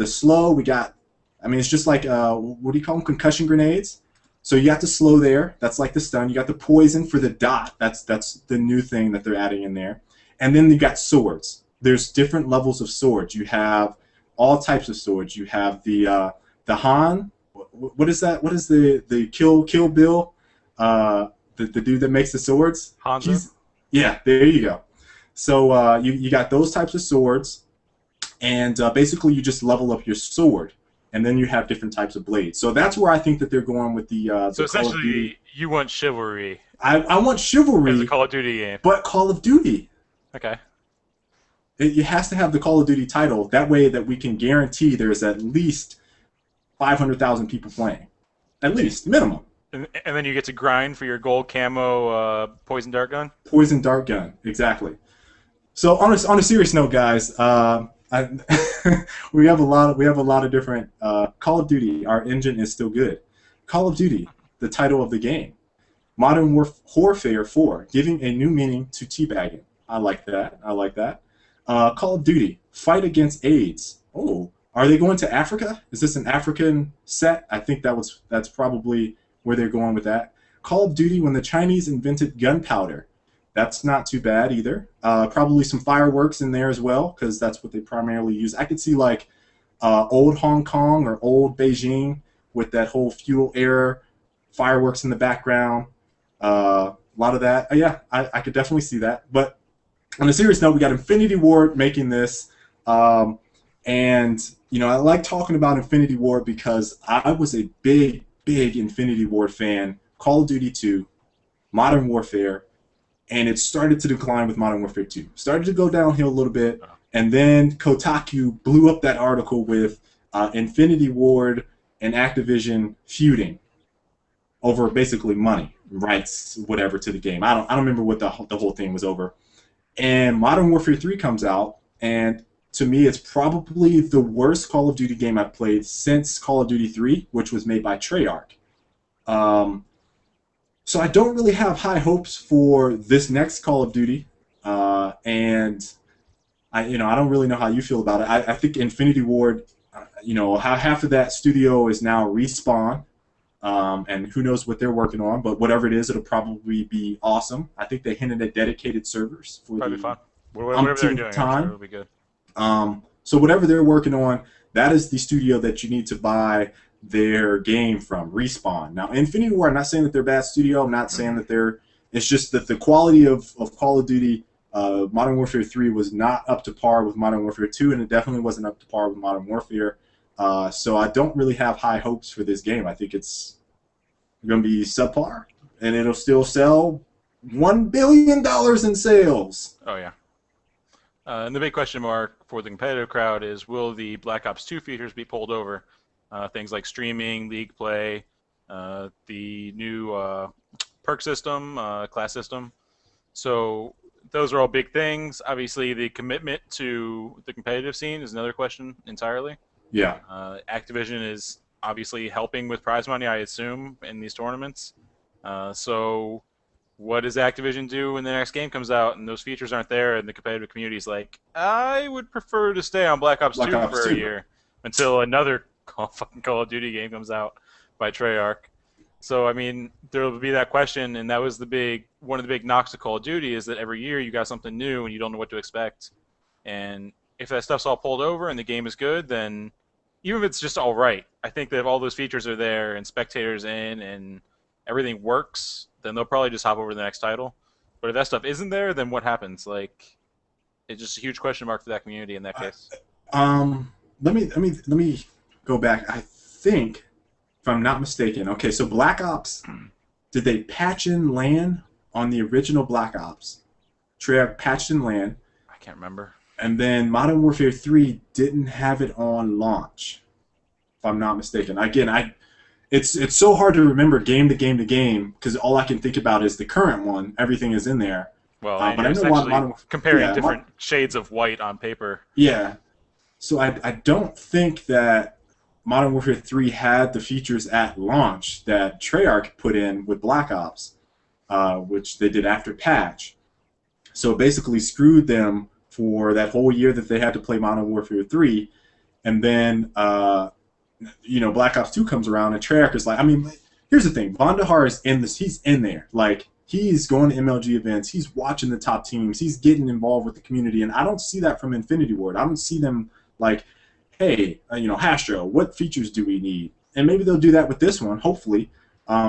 slow. We got, I mean, it's just like, what do you call them, concussion grenades? So you got the slow there. That's like the stun. You got the poison for the dot. That's the new thing that they're adding in there. And then you got swords. There's different levels of swords. You have all types of swords. You have the Han. What is that? What is the Kill Bill? The dude that makes the swords. Hanzo. Yeah, there you go. So you got those types of swords, and basically you just level up your sword, and then you have different types of blades. So that's where I think that they're going with the. So essentially, you want chivalry. I want chivalry. As a Call of Duty game. But Call of Duty. Okay. It has to have the Call of Duty title. That way that we can guarantee there's at least 500,000 people playing. At least, minimum. And then you get to grind for your gold camo poison dart gun? Poison dart gun, exactly. So on a serious note, guys, we have a lot of different Call of Duty. Our engine is still good. Call of Duty, the title of the game. Modern Warfare 4, giving a new meaning to teabagging. I like that. Call of Duty, fight against AIDS. Oh, are they going to Africa? Is this an African set? I think that's probably where they're going with that. Call of Duty, when the Chinese invented gunpowder. That's not too bad either. Probably some fireworks in there as well, because that's what they primarily use. I could see like old Hong Kong or old Beijing with that whole feudal era fireworks in the background. A lot of that. Yeah, I could definitely see that. But on a serious note, we got Infinity Ward making this. And, you know, I like talking about Infinity Ward because I was a big Infinity Ward fan. Call of Duty 2, Modern Warfare, and it started to decline with Modern Warfare 2. Started to go downhill a little bit, and then Kotaku blew up that article with Infinity Ward and Activision feuding over basically money, rights, whatever to the game. I don't remember what the whole thing was over. And Modern Warfare 3 comes out, and to me, it's probably the worst Call of Duty game I've played since Call of Duty 3, which was made by Treyarch. So I don't really have high hopes for this next Call of Duty, and I don't really know how you feel about it. I think Infinity Ward, half of that studio is now Respawn, and who knows what they're working on, but whatever it is, it'll probably be awesome. I think they hinted at dedicated servers for probably fun. Whatever they're doing, time. I'm sure it'll be good. So whatever they're working on, that is the studio that you need to buy their game from, Respawn. Now, Infinity Ward, I'm not saying that they're a bad studio. I'm not saying that they're... It's just that the quality of Call of Duty, Modern Warfare 3 was not up to par with Modern Warfare 2, and it definitely wasn't up to par with Modern Warfare. So I don't really have high hopes for this game. I think it's going to be subpar, and it'll still sell $1 billion in sales. Oh, yeah. And the big question mark for the competitive crowd is, will the Black Ops 2 features be pulled over? Things like streaming, league play, the new perk system, class system. So those are all big things. Obviously, the commitment to the competitive scene is another question entirely. Yeah. Activision is obviously helping with prize money, I assume, in these tournaments. So what does Activision do when the next game comes out and those features aren't there and the competitive community is like, I would prefer to stay on Black Ops 2 for a year until another fucking Call of Duty game comes out by Treyarch. So, I mean, there will be that question, and that was one of the big knocks to Call of Duty is that every year you got something new and you don't know what to expect. And if that stuff's all pulled over and the game is good, then even if it's just all right, I think that if all those features are there and spectators in and everything works, then they'll probably just hop over to the next title. But if that stuff isn't there, then what happens? Like, it's just a huge question mark for that community in that case. Let me go back. I think, if I'm not mistaken, okay, so Black Ops, did they patch in LAN on the original Black Ops? Treyarch patched in LAN. I can't remember. And then Modern Warfare 3 didn't have it on launch, if I'm not mistaken. Again, it's so hard to remember game to game to game because all I can think about is the current one. Everything is in there. Well, but I know comparing different shades of white on paper. Yeah. So I don't think that Modern Warfare 3 had the features at launch that Treyarch put in with Black Ops, which they did after patch. So it basically screwed them for that whole year that they had to play Modern Warfare 3. And then, Black Ops 2 comes around and Treyarch is like, I mean, here's the thing. Vandahar is in this. He's in there. Like, he's going to MLG events. He's watching the top teams. He's getting involved with the community. And I don't see that from Infinity Ward. I don't see them like, hey, Hastro, what features do we need? And maybe they'll do that with this one, hopefully,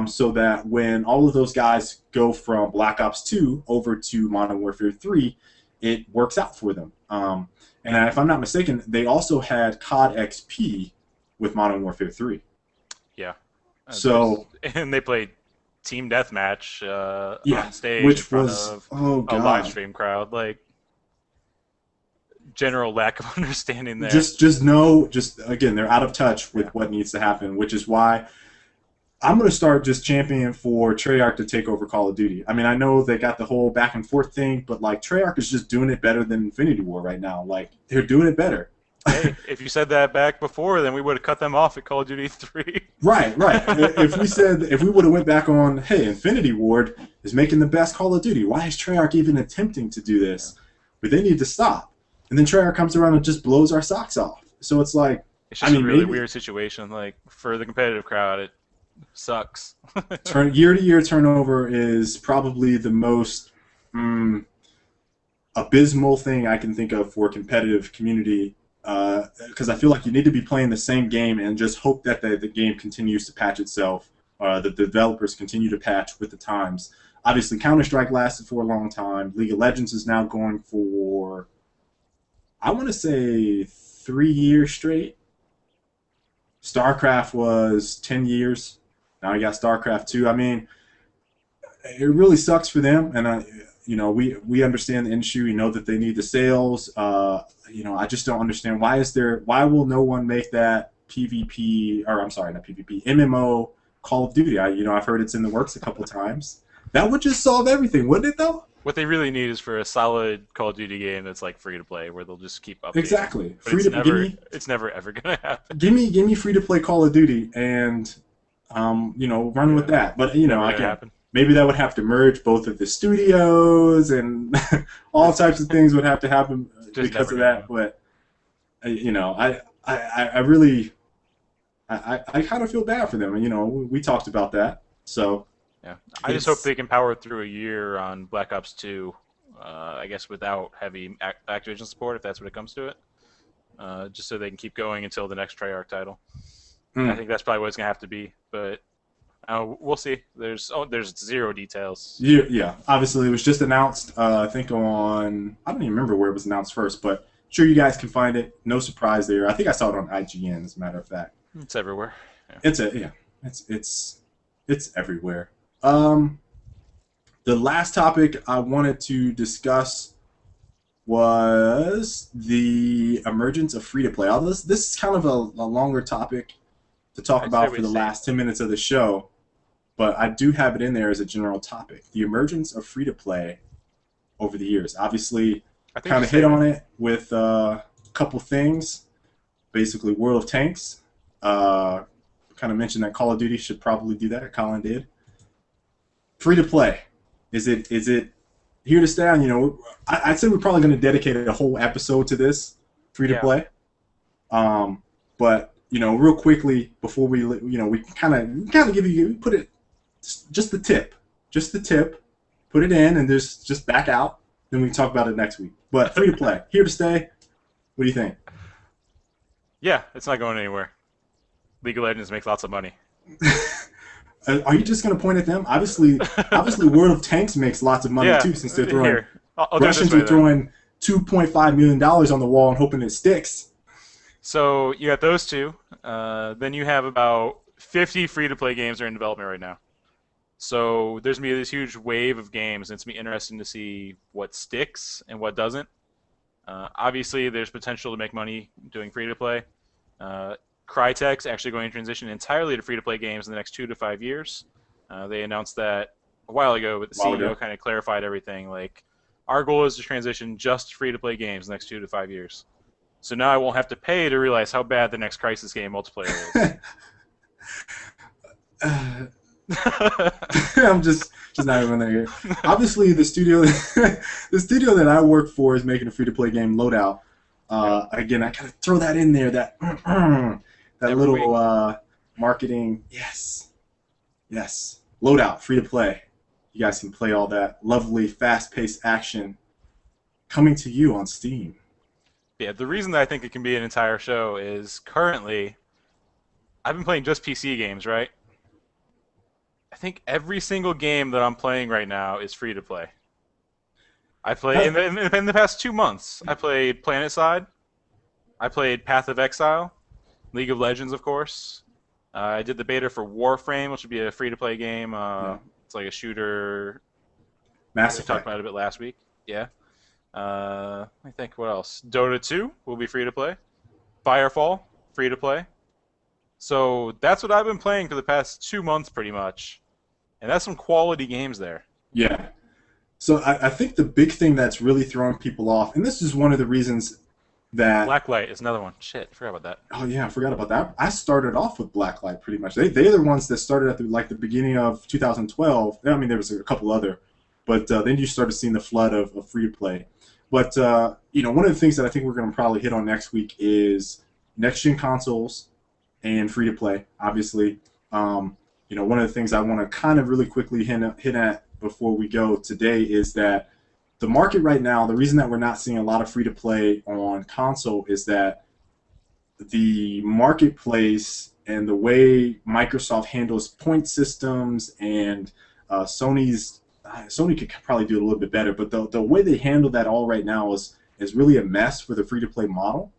so that when all of those guys go from Black Ops 2 over to Modern Warfare 3, it works out for them. And if I'm not mistaken, they also had COD XP with Modern Warfare 3. Yeah. And they played Team Deathmatch on stage which in front was of a live stream crowd. Like, general lack of understanding there. Again, they're out of touch with what needs to happen, which is why I'm going to start just championing for Treyarch to take over Call of Duty. I mean, I know they got the whole back and forth thing, but like Treyarch is just doing it better than Infinity War right now. Like, they're doing it better. Hey, if you said that back before, then we would have cut them off at Call of Duty 3. Right. If we would have went back on, hey, Infinity Ward is making the best Call of Duty. Why is Treyarch even attempting to do this? But they need to stop. And then Treyarch comes around and just blows our socks off. So it's like, it's just a really weird situation. Like, for the competitive crowd, it sucks. Year-to-year turnover is probably the most mm, abysmal thing I can think of for competitive community, because I feel like you need to be playing the same game and just hope that the game continues to patch itself. The developers continue to patch with the times. Obviously, Counter-Strike lasted for a long time. League of Legends is now going for, I want to say, 3 years straight. StarCraft was 10 years. Now you got StarCraft 2. I mean, it really sucks for them, and we understand the industry. We know that they need the sales. I just don't understand why will no one make that PvP, or I'm sorry, not PvP, MMO Call of Duty. I've heard it's in the works a couple times. That would just solve everything, wouldn't it? Though. What they really need is for a solid Call of Duty game that's like free to play, where they'll just keep updating. Exactly. But it's never ever gonna happen. Give me free to play Call of Duty and run with that. But maybe that would have to merge both of the studios and all types of things would have to happen because of that. But I really kind of feel bad for them. We talked about that. So yeah, I just hope they can power through a year on Black Ops 2. I guess without heavy Activision support, if that's what it comes to it, just so they can keep going until the next Treyarch title. I think that's probably what it's gonna have to be, but we'll see. There's zero details. Yeah. Obviously, it was just announced. I think I don't even remember where it was announced first, but sure you guys can find it. No surprise there. I think I saw it on IGN, as a matter of fact. It's everywhere. Yeah. It's everywhere. The last topic I wanted to discuss was the emergence of free-to-play. This is kind of a longer topic to talk about for the last 10 minutes of the show, but I do have it in there as a general topic. The emergence of free-to-play over the years. Obviously, kind of hit on it with a couple things. Basically, World of Tanks. Kind of mentioned that Call of Duty should probably do that. Colin did. Free-to-play. Is it here to stay? I'd say we're probably going to dedicate a whole episode to this free-to-play. Yeah. But real quickly before we kind of give you put it just the tip, put it in and just back out. Then we can talk about it next week. But free-to-play, here to stay. What do you think? Yeah, it's not going anywhere. League of Legends makes lots of money. Are you just going to point at them? Obviously, World of Tanks makes lots of money too, since they're throwing. Russians are throwing $2.5 million on the wall and hoping it sticks. So you got those two. Then you have about 50 free-to-play games that are in development right now. So there's going to be this huge wave of games, and it's going to be interesting to see what sticks and what doesn't. Obviously, there's potential to make money doing free-to-play. Crytek's actually going to transition entirely to free-to-play games in the next 2 to 5 years. They announced that a while ago, but the CEO kind of clarified everything. Like, our goal is to transition just free-to-play games in the next 2 to 5 years. So now I won't have to pay to realize how bad the next Crisis game multiplayer is. I'm just not even there. Obviously, the studio that I work for is making a free-to-play game, Loadout. Again, I gotta throw that in there. That little marketing. Yes. Loadout, free-to-play. You guys can play all that lovely, fast-paced action coming to you on Steam. Yeah, the reason that I think it can be an entire show is currently, I've been playing just PC games, right? I think every single game that I'm playing right now is free to play. I played in the past 2 months. I played PlanetSide. I played Path of Exile, League of Legends, of course. I did the beta for Warframe, which would be a free-to-play game. It's like a shooter. Mass Effect. We talked about it a bit last week. Yeah. I think what else? Dota 2 will be free-to-play. Firefall, free-to-play. So that's what I've been playing for the past 2 months, pretty much. And that's some quality games there. Yeah. So I think the big thing that's really throwing people off, and this is one of the reasons that... Blacklight is another one. Shit, I forgot about that. Oh, yeah, I forgot about that. I started off with Blacklight, pretty much. They're the ones that started at the beginning of 2012. I mean, there was a couple other. But then you started seeing the flood of free-to-play. But, one of the things that I think we're going to probably hit on next week is next-gen consoles and free-to-play, obviously. One of the things I want to kind of really quickly hit at before we go today is that the market right now, the reason that we're not seeing a lot of free to play on console is that the marketplace and the way Microsoft handles point systems and Sony could probably do it a little bit better, but the way they handle that all right now is really a mess for the free to play model.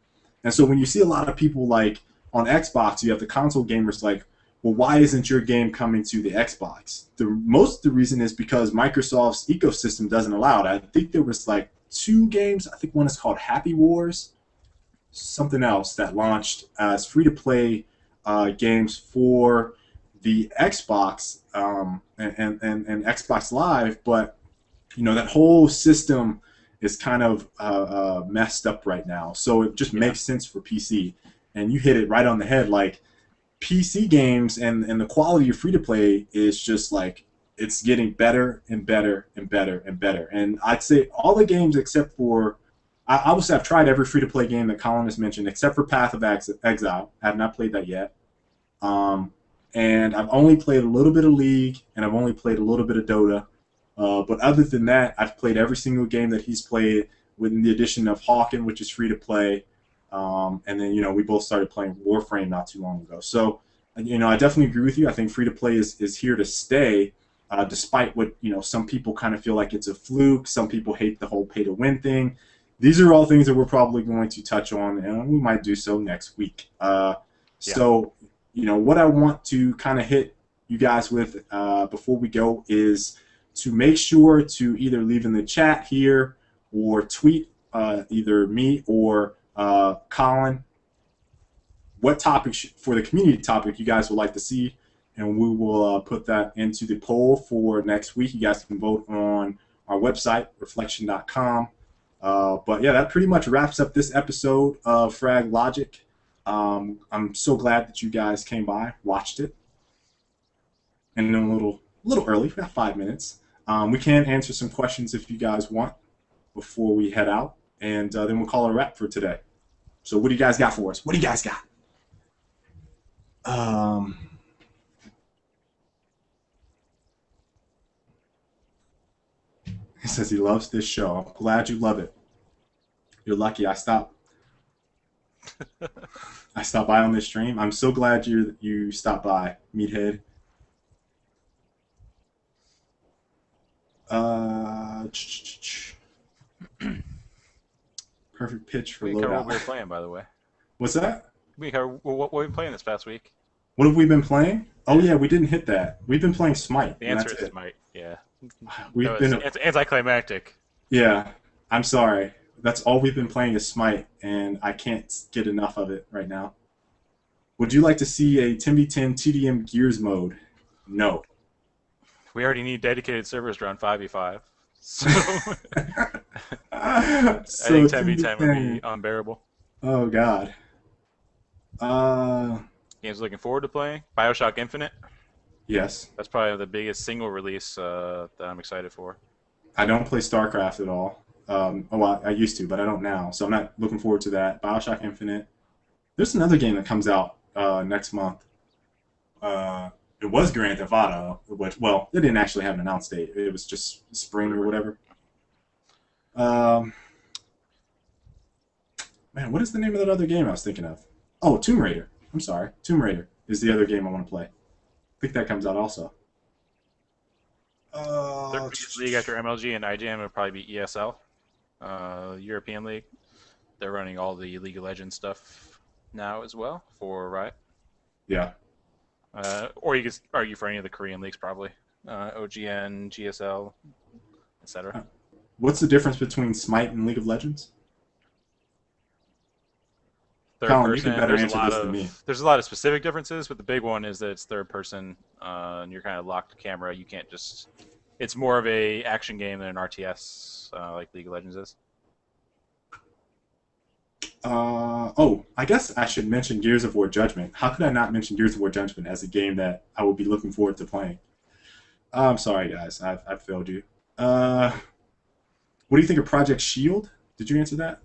And so when you see a lot of people like on Xbox, you have the console gamers like, well, why isn't your game coming to the Xbox? Most of the reason is because Microsoft's ecosystem doesn't allow it. I think there was like 2 games. I think one is called Happy Wars, something else that launched as free-to-play games for the Xbox and Xbox Live, but that whole system is kind of messed up right now. So it just makes sense for PC. And you hit it right on the head. Like PC games and the quality of free-to-play is just like it's getting better and better and better and better. And I'd say all the games except for I would say I've tried every free-to-play game that Colin has mentioned, except for Path of Exile. I have not played that yet. And I've only played a little bit of League, and I've only played a little bit of Dota. But other than that, I've played every single game that he's played, with the addition of Hawken, which is free-to-play. And then, we both started playing Warframe not too long ago. So, I definitely agree with you. I think free-to-play is here to stay, despite what, some people kind of feel like it's a fluke. Some people hate the whole pay-to-win thing. These are all things that we're probably going to touch on, and we might do so next week. So, what I want to kind of hit you guys with before we go is to make sure to either leave in the chat here or tweet either me or Colin what topic for the community topic you guys would like to see, and we will put that into the poll for next week. You guys can vote on our website, reflection.com. But yeah, that pretty much wraps up this episode of Frag Logic. I'm so glad that you guys came by, watched it, and a little early, about 5 minutes. We can answer some questions if you guys want before we head out, and then we'll call it a wrap for today. So what do you guys got for us? What do you guys got? He says he loves this show. I'm glad you love it. You're lucky I stopped by on this stream. I'm so glad you stopped by, Meathead. Perfect pitch for loadout. What we were playing, by the way. What's that? What we've been playing this past week. What have we been playing? Oh yeah, we didn't hit that. We've been playing Smite. The answer is Smite. Yeah. It's anticlimactic. Yeah, I'm sorry. That's all we've been playing is Smite, and I can't get enough of it right now. Would you like to see a 10v10 TDM Gears mode? No. We already need dedicated servers around 5v5. So, I think 10v10 would be unbearable. Oh, God. Games looking forward to playing. BioShock Infinite. Yes. That's probably the biggest single release that I'm excited for. I don't play StarCraft at all. I used to, but I don't now. So I'm not looking forward to that. BioShock Infinite. There's another game that comes out next month. It was Grand Theft Auto, which, well, it didn't actually have an announced date. It was just spring or whatever. Man, what is the name of that other game I was thinking of? Oh, Tomb Raider. I'm sorry. Tomb Raider is the other game I want to play. I think that comes out also. Third league after MLG and IGN would probably be ESL, European League. They're running all the League of Legends stuff now as well for Riot. Yeah. Or you could argue for any of the Korean leagues probably. OGN, GSL, etc. What's the difference between Smite and League of Legends? Third Colin, person. you can better answer this than me. There's a lot of specific differences, but the big one is that it's third person, and you're kind of locked to camera. You can't just. It's more of a action game than an RTS, like League of Legends is. I guess I should mention Gears of War Judgment. How could I not mention Gears of War Judgment as a game that I would be looking forward to playing? I'm sorry, guys. I've failed you. What do you think of Project Shield? Did you answer that?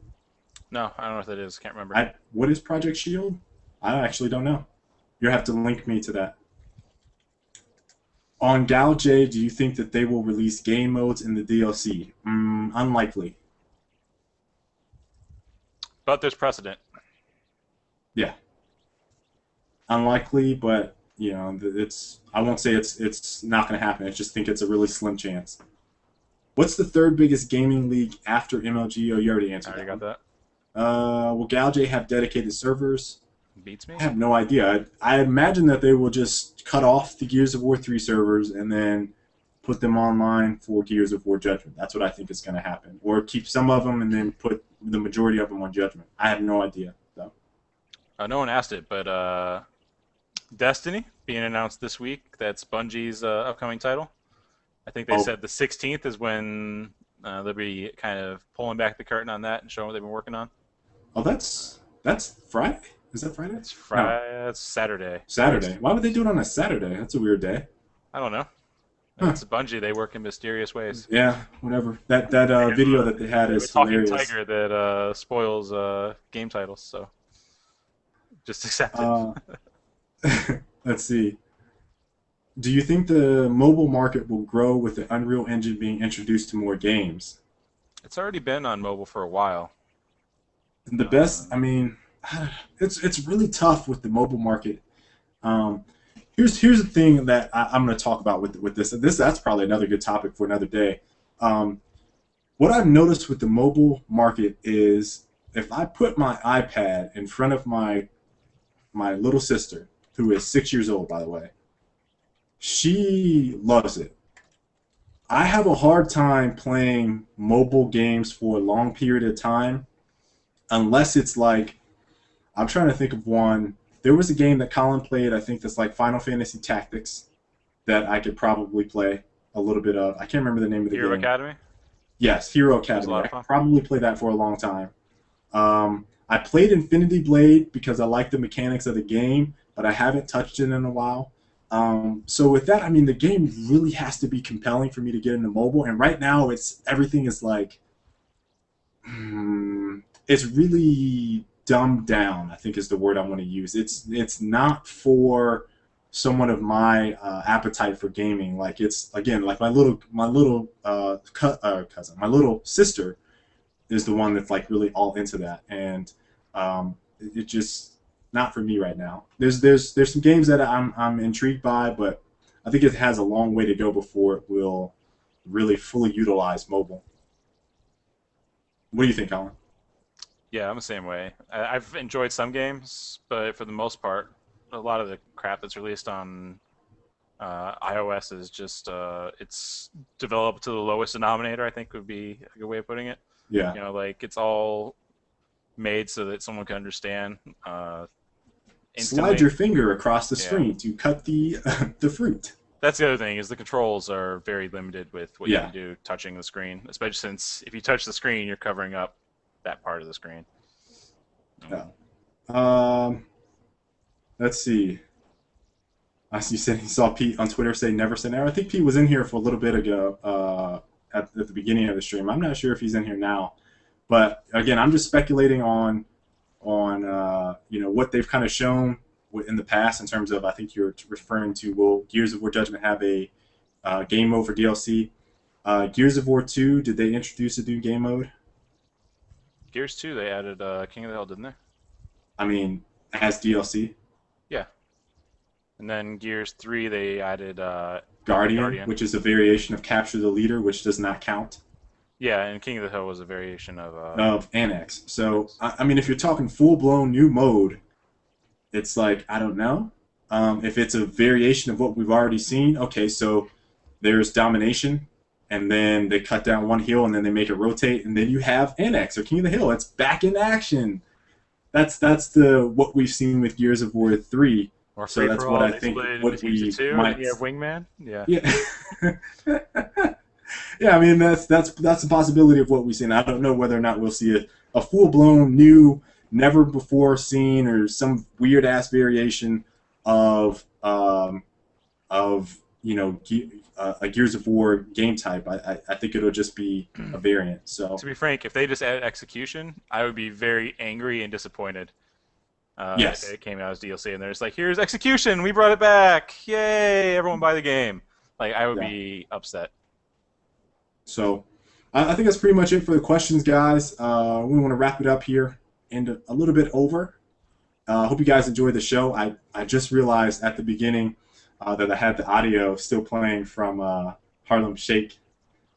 No, I don't know what that is. Can't remember. What is Project Shield? I actually don't know. You'll have to link me to that. On Gal-J, do you think that they will release game modes in the DLC? Unlikely. But there's precedent. Yeah, unlikely, but it's. I won't say it's not going to happen. I just think it's a really slim chance. What's the third biggest gaming league after MLG? Oh, you already answered I already that. got Will Gal-J have dedicated servers? that. Beats me. I have no idea. I imagine that they will just cut off the Gears of War 3 servers and then put them online for Gears of War Judgment. That's what I think is going to happen. Or keep some of them and then put the majority of them on Judgment. I have no idea, though. No one asked it, but Destiny being announced this week. That's Bungie's upcoming title. I think they said the 16th is when they'll be kind of pulling back the curtain on that and showing what they've been working on. Oh, that's Friday? Is that Friday? It's Friday. No. It's Saturday. Saturday. Why would they do it on a Saturday? That's a weird day. I don't know. It's Bungie. They work in mysterious ways. Yeah, whatever. That video that they had is hilarious. Talking tiger that spoils game titles, so just accept it. Let's see. Do you think the mobile market will grow with the Unreal Engine being introduced to more games? It's already been on mobile for a while. The best, I mean, it's really tough with the mobile market. Here's the thing that I'm going to talk about with this. That's probably another good topic for another day. What I've noticed with the mobile market is if I put my iPad in front of my little sister, who is 6 years old, by the way, she loves it. I have a hard time playing mobile games for a long period of time unless it's like, I'm trying to think of one. There was a game that Colin played, I think that's like Final Fantasy Tactics, that I could probably play a little bit of. I can't remember the name of the game. Hero Academy? Yes, Hero Academy. I could probably play that for a long time. I played Infinity Blade because I like the mechanics of the game, but I haven't touched it in a while. So with that, I mean, the game really has to be compelling for me to get into mobile. And right now, everything is like, it's really dumbed down, I think is the word I want to use. It's not for someone of my appetite for gaming. Like it's, again, like my little cousin, my little sister is the one that's like really all into that. And it just, not for me right now. There's some games that I'm intrigued by, but I think it has a long way to go before it will really fully utilize mobile. What do you think, Colin? Yeah, I'm the same way. I've enjoyed some games, but for the most part, a lot of the crap that's released on iOS is just it's developed to the lowest denominator, I think would be a good way of putting it. Yeah. You know, like it's all made so that someone can understand. Instantly. Slide your finger across the screen to cut the fruit. That's the other thing, is the controls are very limited with what you Yeah. can do touching the screen, especially since if you touch the screen, you're covering up that part of the screen. Yeah. Let's see. I see you saw Pete on Twitter say never say never. I think Pete was in here for a little bit ago at the beginning of the stream. I'm not sure if he's in here now. But again, I'm just speculating on what they've kind of shown in the past in terms of, I think you're referring to, will Gears of War Judgment have a game mode for DLC? Gears of War 2, did they introduce a new game mode? Gears 2, they added King of the Hill, didn't they? I mean, as DLC? Yeah. And then Gears 3, they added Guardian, which is a variation of Capture the Leader, which does not count. Yeah, and King of the Hill was a variation of Annex. So, I mean, if you're talking full-blown new mode, it's like, I don't know. If it's a variation of what we've already seen, okay, so there's Domination, and then they cut down one hill, and then they make it rotate, and then you have Annex or King of the Hill. It's back in action. That's what we've seen with Gears of War 3. Or so that's what I think what we might. You have Wingman. Yeah. Yeah, I mean that's a possibility of what we've seen. I don't know whether or not we'll see a full-blown new, never before seen, or some weird ass variation of a Gears of War game type. I think it'll just be a variant. So to be frank, if they just added execution, I would be very angry and disappointed. Yes, if it came out as DLC and they're just like, here's execution, we brought it back, yay! Everyone buy the game. Like, I would Yeah. be upset. So I think that's pretty much it for the questions, guys. We want to wrap it up here and a little bit over. Hope you guys enjoyed the show. I just realized at the beginning that I had the audio still playing from Harlem Shake,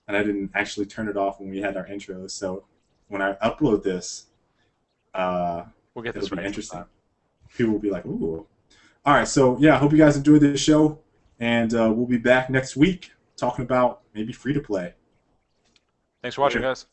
and I didn't actually turn it off when we had our intros. So when I upload this, We'll get it'll this be right interesting. sometime. People will be like, ooh. All right, so yeah, hope you guys enjoyed this show, and we'll be back next week talking about maybe free to play. Thanks for watching, Later. guys.